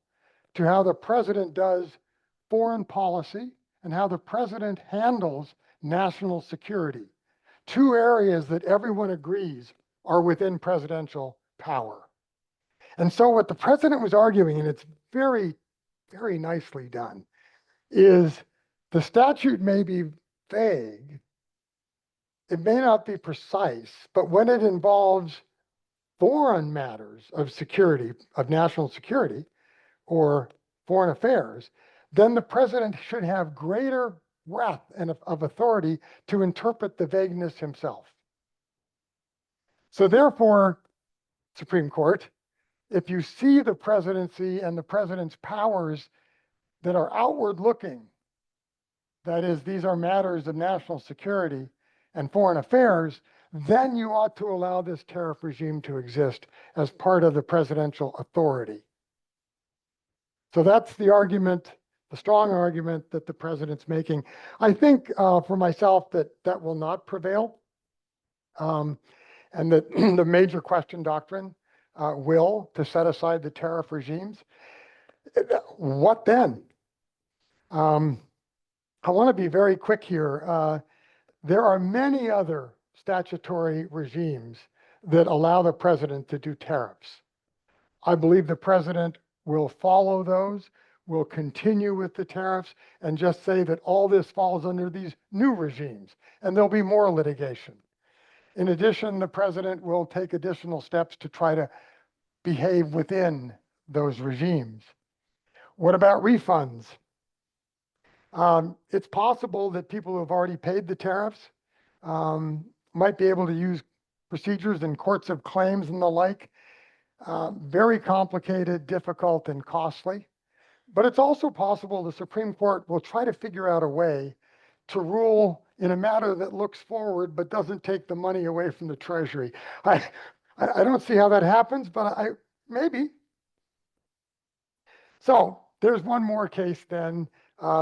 to how the president does foreign policy and how the president handles national security. Two areas that everyone agrees are within presidential power. And so what the president was arguing, and it's very, very nicely done, is the statute may be vague, it may not be precise, but when it involves foreign matters of security, of national security, or foreign affairs, then the president should have greater breadth and of authority to interpret the vagueness himself. So therefore, Supreme Court, if you see the presidency and the president's powers that are outward looking, that is, these are matters of national security and foreign affairs, then you ought to allow this tariff regime to exist as part of the presidential authority. So that's the argument, the strong argument that the president's making. I think for myself that will not prevail, and that the major question doctrine will to set aside the tariff regimes. What then? I want to be very quick here. There are many other statutory regimes that allow the president to do tariffs. I believe the president will follow those, will continue with the tariffs, and just say that all this falls under these new regimes, and there'll be more litigation. In addition, the president will take additional steps to try to behave within those regimes. What about refunds? It's possible that people who have already paid the tariffs might be able to use procedures in courts of claims and the like. Very complicated, difficult, and costly. But it's also possible the Supreme Court will try to figure out a way to rule in a matter that looks forward but doesn't take the money away from the Treasury. I don't see how that happens, but maybe. So there's one more case then.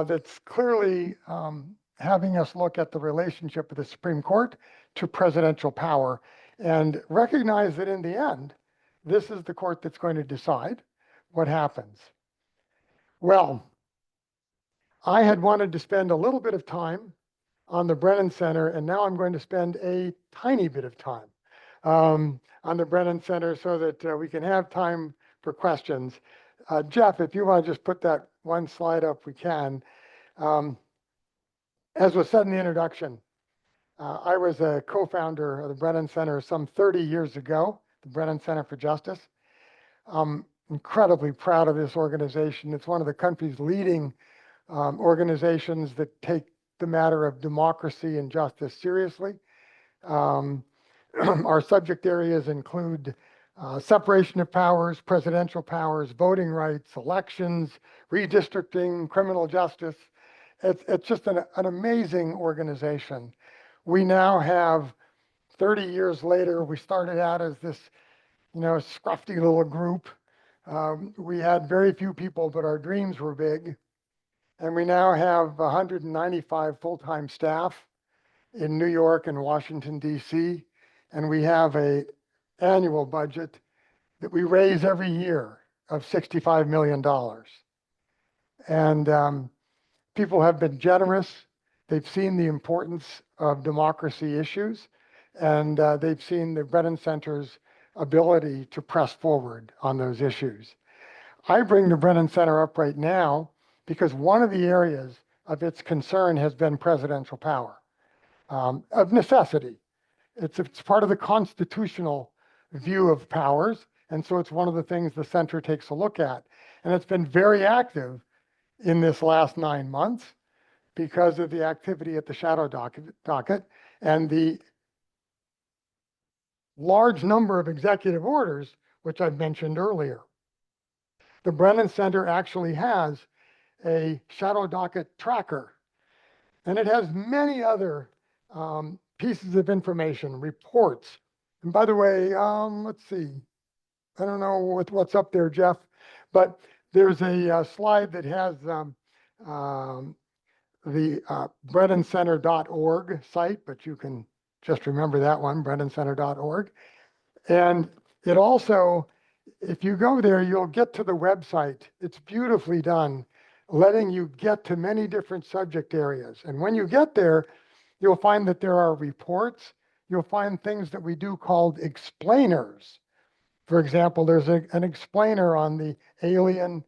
that's clearly having us look at the relationship of the Supreme Court to presidential power and recognize that in the end, this is the court that's going to decide what happens. Well, I had wanted to spend a little bit of time on the Brennan Center, and now I'm going to spend a tiny bit of time on the Brennan Center so that we can have time for questions. Jeff, if you want to just put that one slide up, we can. As was said in the introduction, I was a co-founder of the Brennan Center some 30 years ago, the Brennan Center for Justice. I'm incredibly proud of this organization. It's one of the country's leading organizations that take the matter of democracy and justice seriously. Our subject areas include separation of powers, presidential powers, voting rights, elections, redistricting, criminal justice. It's just an amazing organization. We now have, 30 years later, we started out as this, scruffy little group. We had very few people, but our dreams were big. And we now have 195 full-time staff in New York and Washington, D.C. And we have an annual budget that we raise every year of $65 million. And people have been generous. They've seen the importance of democracy issues, and they've seen the Brennan Center's ability to press forward on those issues. I bring the Brennan Center up right now because one of the areas of its concern has been presidential power, of necessity. It's part of the constitutional view of powers, and so it's one of the things the center takes a look at. And it's been very active in this last 9 months because of the activity at the shadow docket and the large number of executive orders, which I've mentioned earlier. The Brennan Center actually has a shadow docket tracker, and it has many other pieces of information, reports. And by the way, let's see, I don't know what's up there, Jeff, but there's a slide that has the brennancenter.org site, but you can just remember that one, brennancenter.org. And it also, if you go there, you'll get to the website. It's beautifully done, letting you get to many different subject areas. And when you get there, you'll find that there are reports. You'll find things that we do called explainers. For example, there's an explainer on the Alien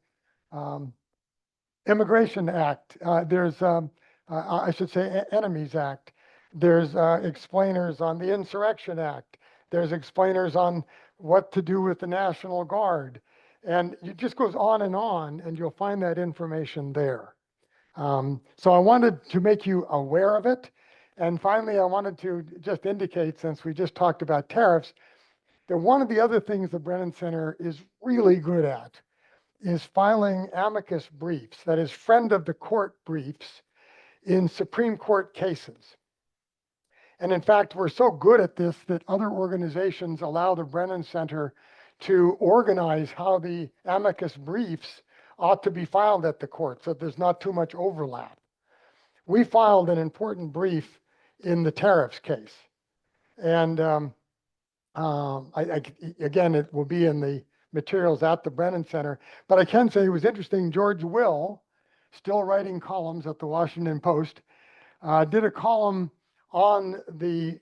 Immigration Act. There's, I should say, Enemies Act. There's explainers on the Insurrection Act. There's explainers on what to do with the National Guard. And it just goes on, and you'll find that information there. So I wanted to make you aware of it. And finally, I wanted to just indicate, since we just talked about tariffs, that one of the other things the Brennan Center is really good at is filing amicus briefs, that is, friend of the court briefs, in Supreme Court cases. And in fact, we're so good at this that other organizations allow the Brennan Center to organize how the amicus briefs ought to be filed at the court so there's not too much overlap. We filed an important brief in the tariffs case. And again, it will be in the materials at the Brennan Center. But I can say it was interesting. George Will, still writing columns at the Washington Post, did a column on the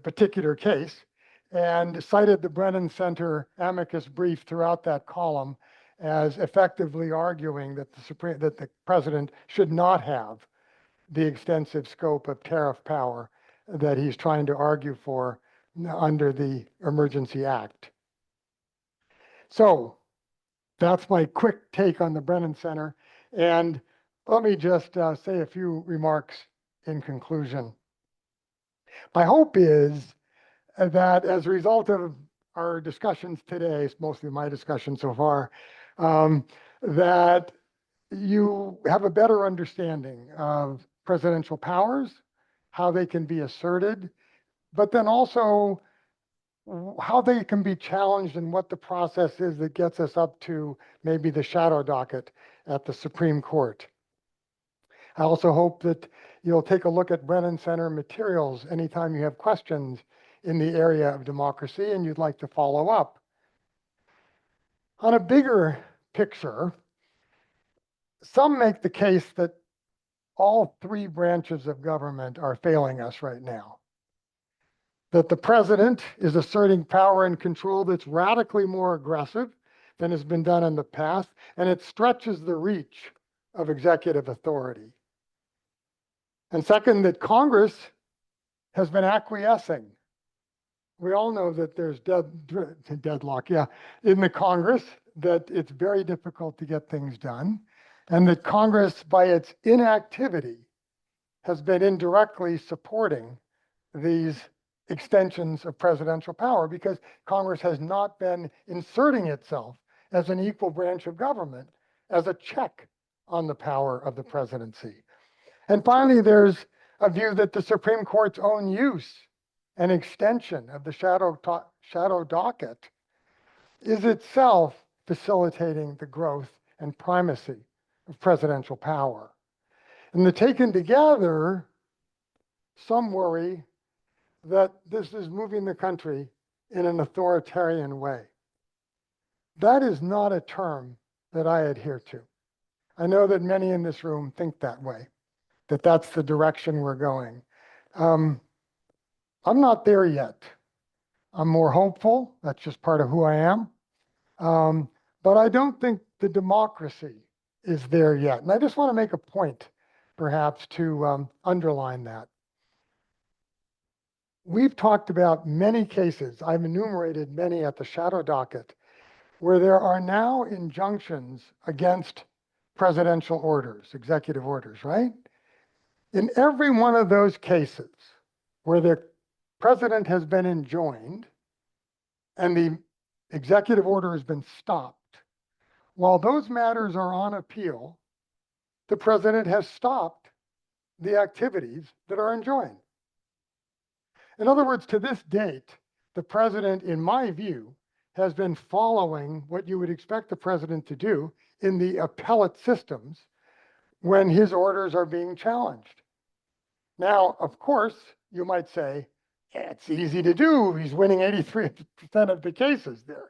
particular case and cited the Brennan Center amicus brief throughout that column as effectively arguing that the president should not have the extensive scope of tariff power that he's trying to argue for under the Emergency Act. So that's my quick take on the Brennan Center. And let me just say a few remarks in conclusion. My hope is that as a result of our discussions today, it's mostly my discussion so far, that you have a better understanding of presidential powers, how they can be asserted, but then also how they can be challenged and what the process is that gets us up to maybe the shadow docket at the Supreme Court. I also hope that you'll take a look at Brennan Center materials anytime you have questions in the area of democracy and you'd like to follow up. On a bigger picture, some make the case that all three branches of government are failing us right now. That the president is asserting power and control that's radically more aggressive than has been done in the past, and it stretches the reach of executive authority. And second, that Congress has been acquiescing. We all know that there's deadlock, in the Congress, that it's very difficult to get things done, and that Congress, by its inactivity, has been indirectly supporting these extensions of presidential power because Congress has not been inserting itself as an equal branch of government as a check on the power of the presidency. And finally, there's a view that the Supreme Court's own use and extension of the shadow docket is itself facilitating the growth and primacy of presidential power. And the taken together, some worry that this is moving the country in an authoritarian way. That is not a term that I adhere to. I know that many in this room think that way, that that's the direction we're going. I'm not there yet. I'm more hopeful. That's just part of who I am. But I don't think the democracy is there yet. And I just want to make a point, perhaps, to underline that. We've talked about many cases, I've enumerated many at the shadow docket, where there are now injunctions against presidential orders, executive orders, right? In every one of those cases where the president has been enjoined and the executive order has been stopped, while those matters are on appeal, the president has stopped the activities that are enjoined. In other words, to this date, the president, in my view, has been following what you would expect the president to do in the appellate systems when his orders are being challenged. Now, of course, you might say, it's easy to do. He's winning 83% of the cases there.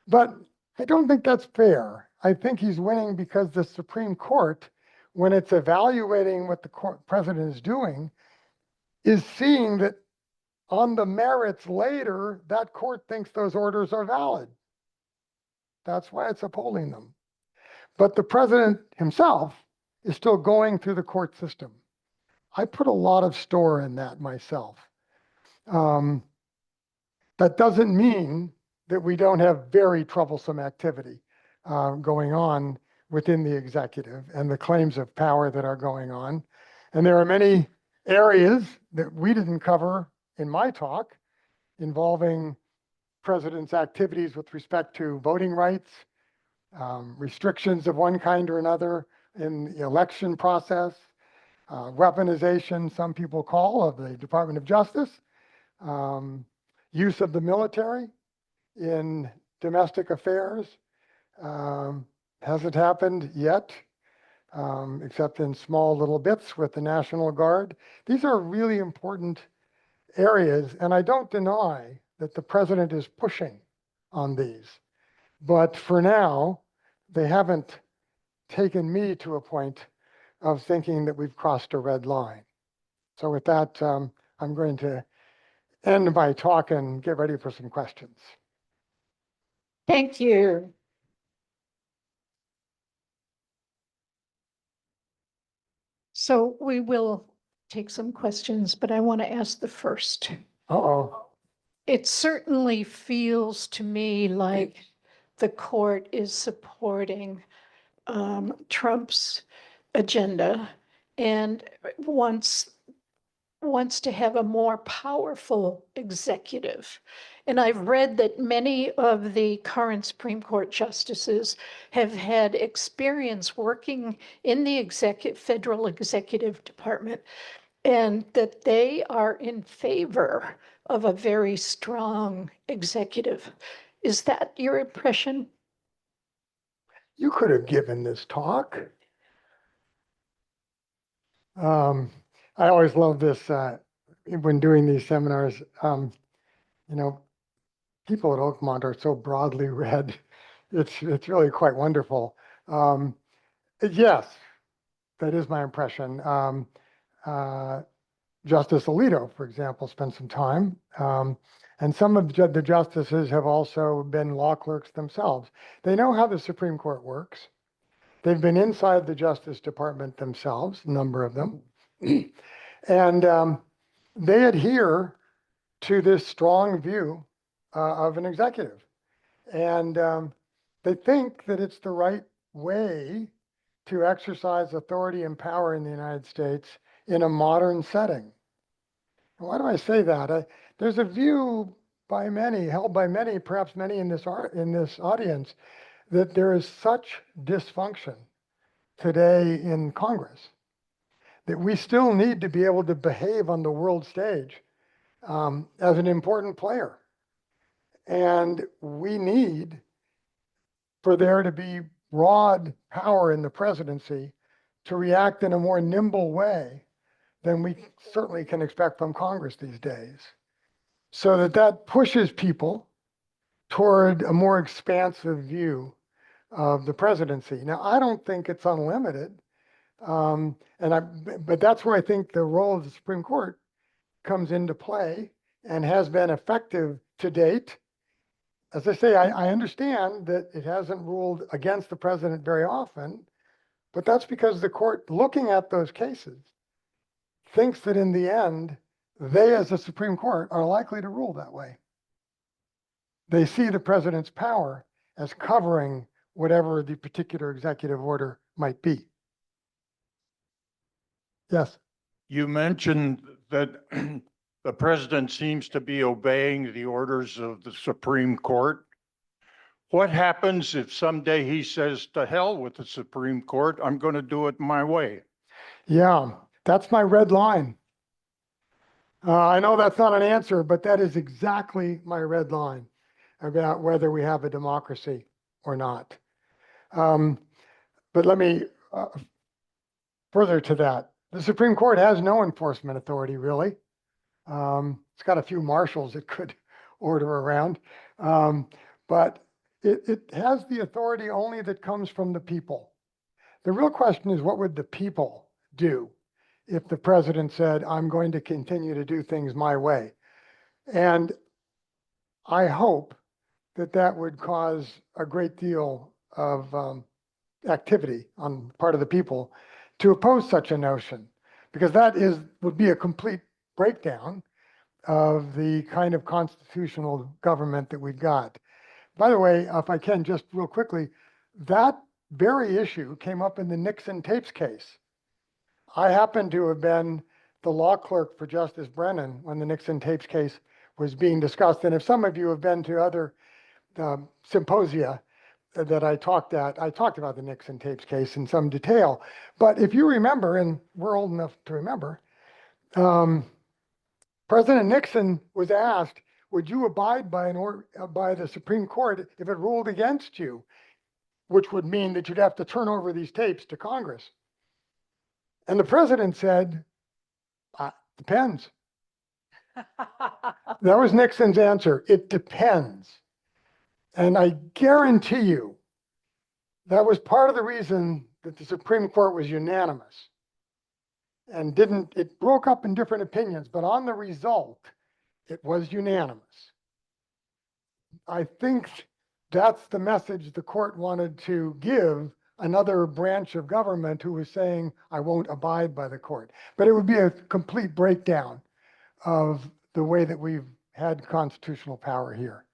But I don't think that's fair. I think he's winning because the Supreme Court, when it's evaluating what the president is doing, is seeing that on the merits later, that court thinks those orders are valid. That's why it's upholding them. But the president himself is still going through the court system. I put a lot of store in that myself. That doesn't mean that we don't have very troublesome activity going on within the executive and the claims of power that are going on. And there are many areas that we didn't cover in my talk involving president's activities with respect to voting rights, restrictions of one kind or another in the election process, weaponization, some people call, of the Department of Justice, use of the military in domestic affairs. Hasn't happened yet, except in small little bits with the National Guard. These are really important areas, and I don't deny that the president is pushing on these. But for now, they haven't taken me to a point of thinking that we've crossed a red line. So with that, I'm going to end my talk and get ready for some questions. Thank you. So we will take some questions, but I want to ask the first. Uh-oh. It certainly feels to me like the court is supporting Trump's agenda and wants to have a more powerful executive. And I've read that many of the current Supreme Court justices have had experience working in the federal executive department, and that they are in favor of a very strong executive. Is that your impression? You could have given this talk. I always love this when doing these seminars. You know, people at Oakmont are so broadly read. It's really quite wonderful. Yes, that is my impression. Uh, Justice Alito, for example, spent some time. And some of the justices have also been law clerks themselves. They know how the Supreme Court works. They've been inside the Justice Department themselves, a number of them. And they adhere to this strong view of an executive. And they think that it's the right way to exercise authority and power in the United States in a modern setting. Why do I say that? There's a view by many, held by many, perhaps many in this audience, that there is such dysfunction today in Congress that we still need to be able to behave on the world stage as an important player. And we need for there to be broad power in the presidency to react in a more nimble way than we certainly can expect from Congress these days. So that pushes people toward a more expansive view of the presidency. Now, I don't think it's unlimited. But that's where I think the role of the Supreme Court comes into play and has been effective to date. As I say, I understand that it hasn't ruled against the president very often, but that's because the court, looking at those cases, thinks that in the end, they as the Supreme Court are likely to rule that way. They see the president's power as covering whatever the particular executive order might be. Yes. You mentioned that the president seems to be obeying the orders of the Supreme Court. What happens if someday he says, to hell with the Supreme Court, I'm going to do it my way? Yeah, that's my red line. I know that's not an answer, but that is exactly my red line about whether we have a democracy or not. But let me further to that. The Supreme Court has no enforcement authority, really. It's got a few marshals it could order around, but it has the authority only that comes from the people. The real question is, what would the people do if the president said, I'm going to continue to do things my way? And I hope that that would cause a great deal of activity on the part of the people to oppose such a notion, because that would be a complete breakdown of the kind of constitutional government that we've got. By the way, if I can just real quickly, that very issue came up in the Nixon tapes case. I happen to have been the law clerk for Justice Brennan when the Nixon tapes case was being discussed. And if some of you have been to other symposia that I talked about the Nixon tapes case in some detail. But if you remember, and we're old enough to remember, President Nixon was asked, would you abide by by the Supreme Court if it ruled against you, which would mean that you'd have to turn over these tapes to Congress? And the president said, depends. That was Nixon's answer. It depends. And I guarantee you, that was part of the reason that the Supreme Court was unanimous and it broke up in different opinions, but on the result, it was unanimous. I think that's the message the court wanted to give another branch of government who was saying, I won't abide by the court. But it would be a complete breakdown of the way that we've had constitutional power here.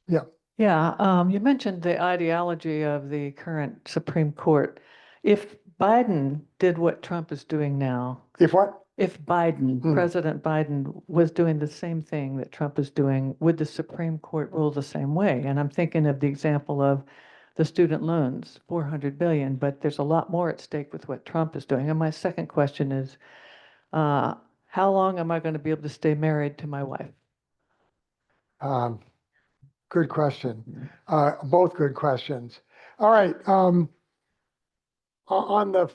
Yeah. Yeah, you mentioned the ideology of the current Supreme Court. If Biden did what Trump is doing now, If what? if Biden, President Biden, was doing the same thing that Trump is doing, would the Supreme Court rule the same way? And I'm thinking of the example of the student loans, 400 billion, but there's a lot more at stake with what Trump is doing. And my second question is, how long am I going to be able to stay married to my wife? Good question. Both good questions. All right. On the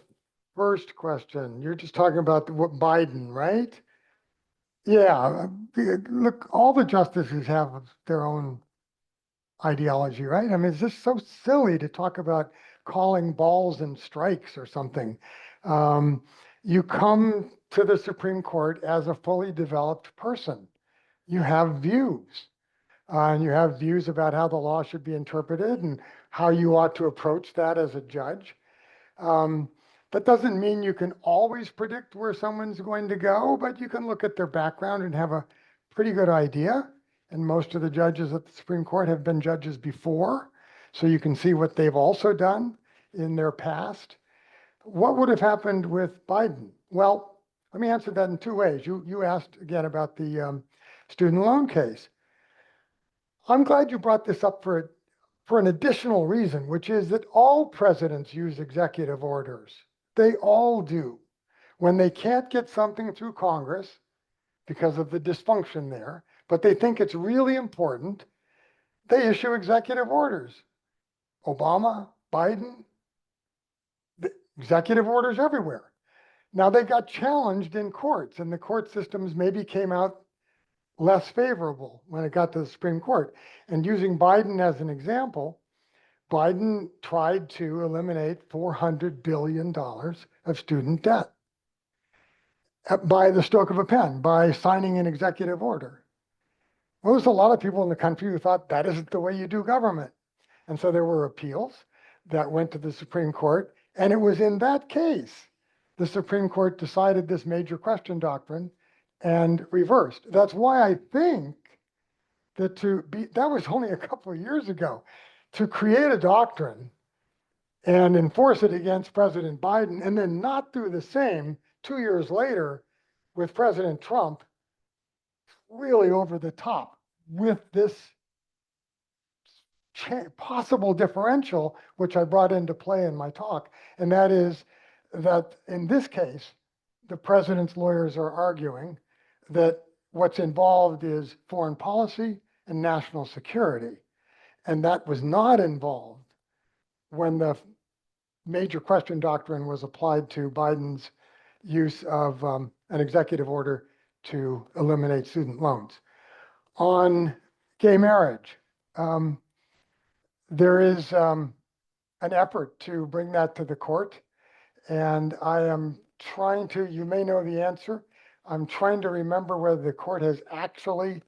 first question, you're just talking about what Biden, right? Yeah, look, all the justices have their own ideology, right? I mean, it's just so silly to talk about calling balls and strikes or something. You come to the Supreme Court as a fully developed person. You have views, and you have views about how the law should be interpreted and how you ought to approach that as a judge. That doesn't mean you can always predict where someone's going to go, but you can look at their background and have a pretty good idea. And most of the judges at the Supreme Court have been judges before, so you can see what they've also done in their past. What would have happened with Biden? Well, let me answer that in two ways. You asked again about the student loan case. I'm glad you brought this up for an additional reason, which is that all presidents use executive orders. They all do. When they can't get something through Congress because of the dysfunction there, but they think it's really important, they issue executive orders. Obama, Biden, the executive orders everywhere. Now they got challenged in courts, and the court systems maybe came out less favorable when it got to the Supreme Court. And using Biden as an example, Biden tried to eliminate $400 billion of student debt by the stroke of a pen, by signing an executive order. Well, there's a lot of people in the country who thought that isn't the way you do government. And so there were appeals that went to the Supreme Court. And it was in that case, the Supreme Court decided this major question doctrine and reversed. That's why I think that that was only a couple of years ago, to create a doctrine and enforce it against President Biden and then not do the same 2 years later with President Trump, really over the top with this possible differential, which I brought into play in my talk. And that is that in this case, the president's lawyers are arguing that what's involved is foreign policy and national security. And that was not involved when the major question doctrine was applied to Biden's use of an executive order to eliminate student loans. On gay marriage, there is an effort to bring that to the court. And I am trying to, you may know the answer, I'm trying to remember whether the court has actually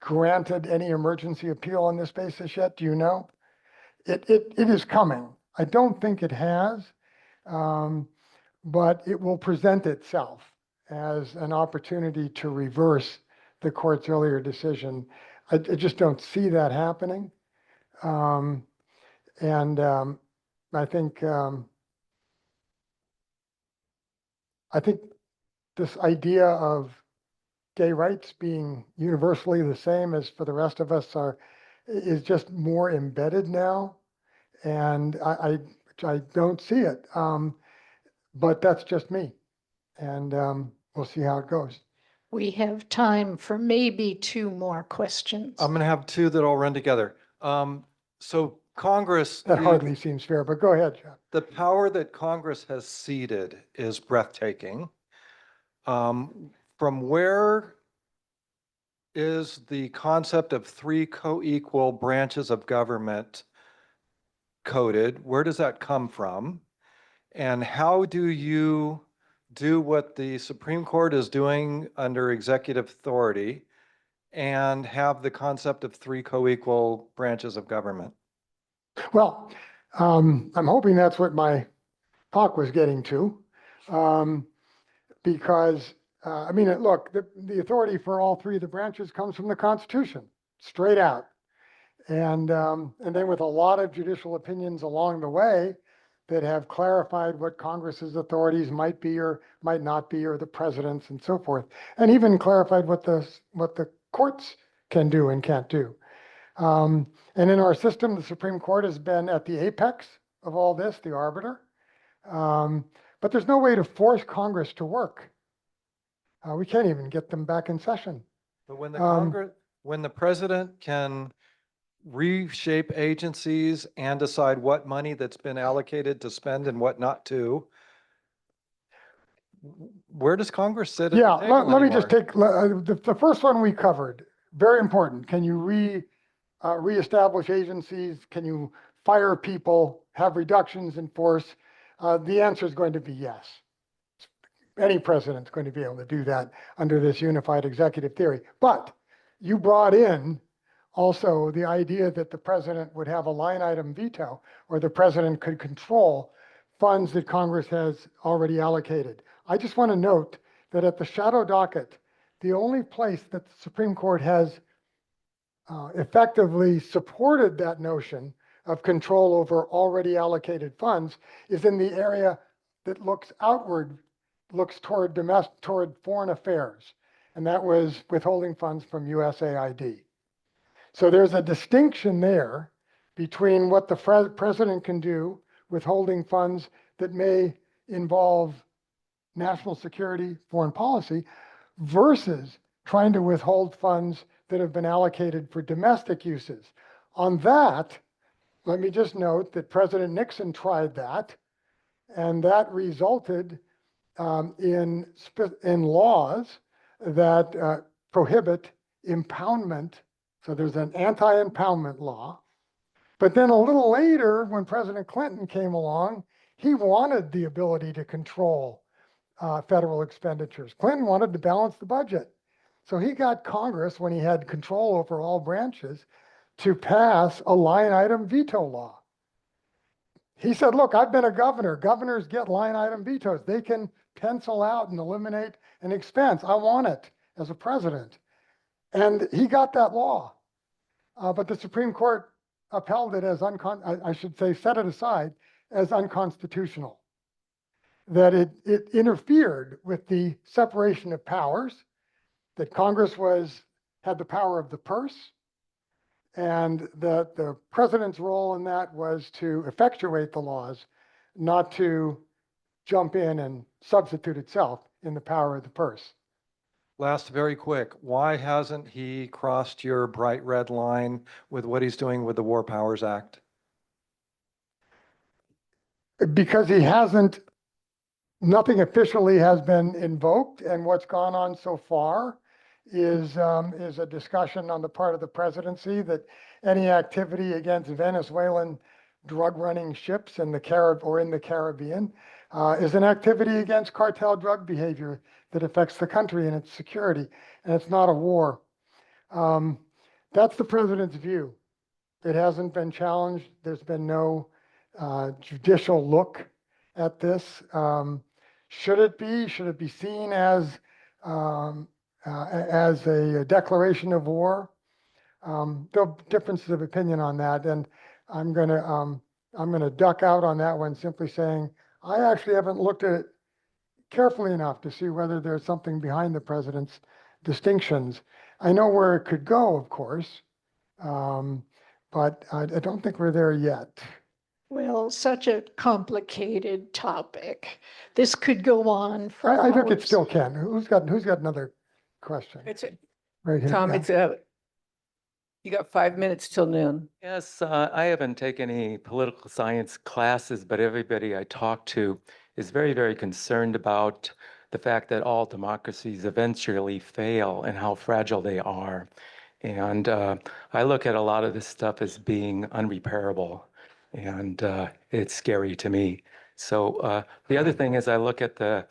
granted any emergency appeal on this basis yet. Do you know? It is coming. I don't think it has, but it will present itself as an opportunity to reverse the court's earlier decision. I just don't see that happening. I think this idea of gay rights being universally the same as for the rest of us is just more embedded now. And I don't see it, but that's just me. And we'll see how it goes. We have time for maybe two more questions. I'm going to have two that all run together. So Congress, That hardly seems fair, but go ahead, Jeff. the power that Congress has ceded is breathtaking. From where is the concept of three co-equal branches of government coded? Where does that come from? And how do you do what the Supreme Court is doing under executive authority and have the concept of three co-equal branches of government? Well, I'm hoping that's what my talk was getting to, because I mean, look, the authority for all three of the branches comes from the Constitution, straight out, and then with a lot of judicial opinions along the way that have clarified what Congress's authorities might be or might not be, or the president's and so forth, and even clarified what the courts can do and can't do. And in our system, the Supreme Court has been at the apex of all this, the arbiter. But there's no way to force Congress to work. We can't even get them back in session. But when the president can reshape agencies and decide what money that's been allocated to spend and what not to, where does Congress sit at Yeah, the table let me just anymore? take, the first one we covered, very important. Can you reestablish agencies? Can you fire people, have reductions in force? The answer is going to be yes. Any president's going to be able to do that under this unified executive theory. But you brought in also the idea that the president would have a line item veto, or the president could control funds that Congress has already allocated. I just want to note that at the shadow docket, the only place that the Supreme Court has effectively supported that notion of control over already allocated funds is in the area that looks outward, looks toward foreign affairs, and that was withholding funds from USAID. So there's a distinction there between what the president can do withholding funds that may involve national security, foreign policy, versus trying to withhold funds that have been allocated for domestic uses. On that, let me just note that President Nixon tried that, and that resulted in laws that prohibit impoundment. So there's an anti-impoundment law. But then a little later, when President Clinton came along, he wanted the ability to control federal expenditures. Clinton wanted to balance the budget. So he got Congress, when he had control over all branches, to pass a line item veto law. He said, look, I've been a governor. Governors get line item vetoes. They can pencil out and eliminate an expense. I want it as a president. And he got that law. But the Supreme Court upheld it as I should say, set it aside as unconstitutional. That it interfered with the separation of powers, that Congress had the power of the purse, and that the president's role in that was to effectuate the laws, not to jump in and substitute itself in the power of the purse. Last, very quick, why hasn't he crossed your bright red line with what he's doing with the War Powers Act? Because nothing officially has been invoked, and what's gone on so far is a discussion on the part of the presidency that any activity against Venezuelan drug running ships in the Caribbean is an activity against cartel drug behavior that affects the country and its security, and it's not a war. That's the president's view. It hasn't been challenged. There's been no judicial look at this. Should it be seen as a declaration of war? There are differences of opinion on that, and I'm gonna duck out on that one, simply saying I actually haven't looked at it carefully enough to see whether there's something behind the president's distinctions. I know where it could go, of course, but I don't think we're there yet. Well, such a complicated topic. This could go on for I think it hours. still can. Who's got another question? It's, Right here. Tom, yeah. it's you got 5 minutes till noon. Yes, I haven't taken any political science classes, but everybody I talk to is very, very concerned about the fact that all democracies eventually fail and how fragile they are. And I look at a lot of this stuff as being unrepairable, and it's scary to me. So the other thing is I look at the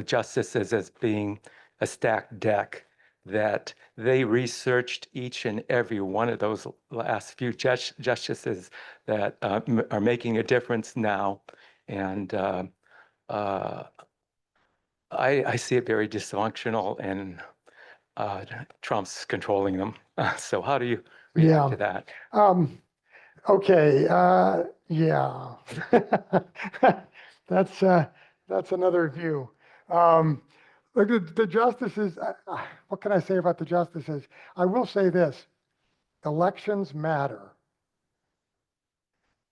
justices as being a stacked deck, that they researched each and every one of those last few justices that are making a difference now. And I see it very dysfunctional, and Trump's controlling them. So how do you react to that? Okay, yeah. That's another view. Look, the justices, what can I say about the justices? I will say this, elections matter.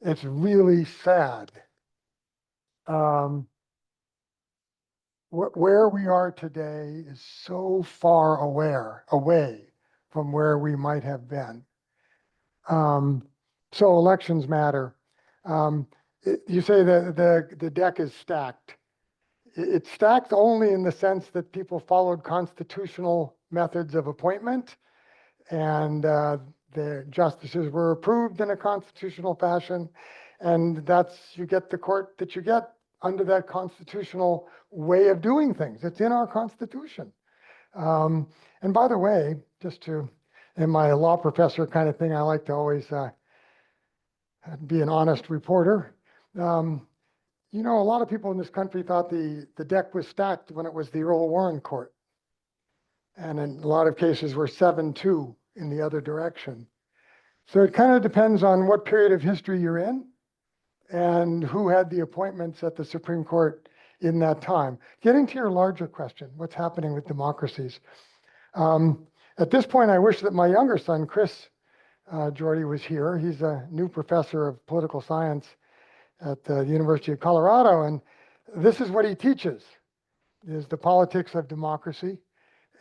It's really sad. Where we are today is so far away from where we might have been. So elections matter. You say the deck is stacked. It's stacked only in the sense that people followed constitutional methods of appointment, and the justices were approved in a constitutional fashion, and you get the court that you get under that constitutional way of doing things. It's in our Constitution. And by the way, in my law professor kind of thing, I like to always be an honest reporter. You know, a lot of people in this country thought the deck was stacked when it was the Earl Warren Court. And in a lot of cases, we're 7-2 in the other direction. So it kind of depends on what period of history you're in and who had the appointments at the Supreme Court in that time. Getting to your larger question, what's happening with democracies? At this point, I wish that my younger son, Chris Jorde, was here. He's a new professor of political science at the University of Colorado, and this is what he teaches, is the politics of democracy,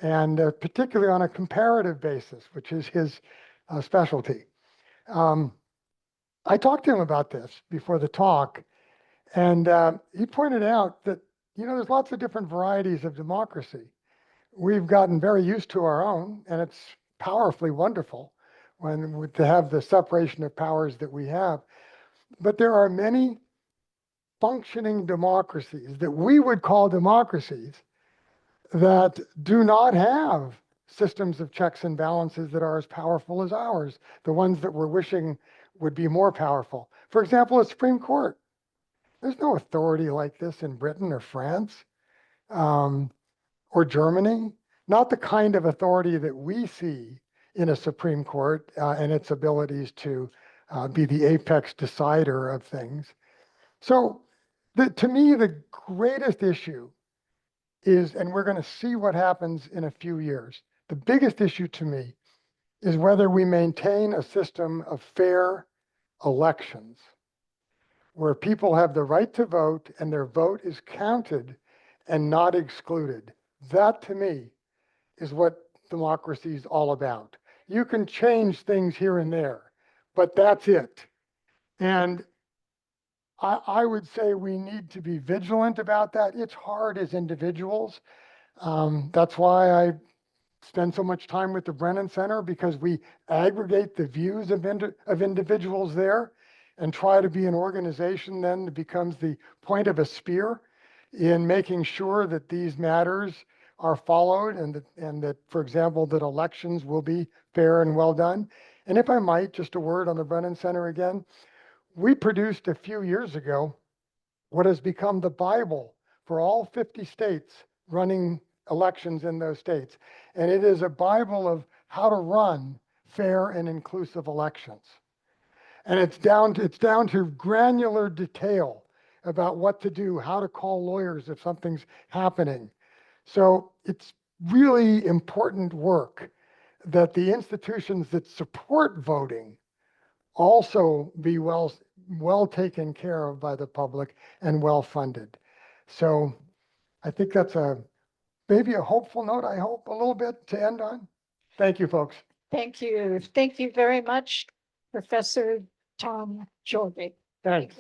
and particularly on a comparative basis, which is his specialty. I talked to him about this before the talk, and he pointed out that, you know, there's lots of different varieties of democracy. We've gotten very used to our own, and it's powerfully wonderful to have the separation of powers that we have. But there are many functioning democracies that we would call democracies that do not have systems of checks and balances that are as powerful as ours, the ones that we're wishing would be more powerful. For example, a Supreme Court. There's no authority like this in Britain or France or Germany. Not the kind of authority that we see in a Supreme Court and its abilities to be the apex decider of things. So to me, the greatest issue is, and we're going to see what happens in a few years, the biggest issue to me is whether we maintain a system of fair elections where people have the right to vote and their vote is counted and not excluded. That, to me, is what democracy is all about. You can change things here and there, but that's it. And I would say we need to be vigilant about that. It's hard as individuals. That's why I spend so much time with the Brennan Center, because we aggregate the views of individuals there and try to be an organization then that becomes the point of a spear in making sure that these matters are followed and that, for example, that elections will be fair and well done. And if I might, just a word on the Brennan Center again. We produced a few years ago what has become the Bible for all 50 states running elections in those states. And it is a Bible of how to run fair and inclusive elections. And it's down to granular detail about what to do, how to call lawyers if something's happening. So it's really important work that the institutions that support voting also be well taken care of by the public and well funded. So I think that's maybe a hopeful note, I hope, a little bit to end on. Thank you, folks. Thank you. Thank you very much, Professor Tom Jorde. Thanks.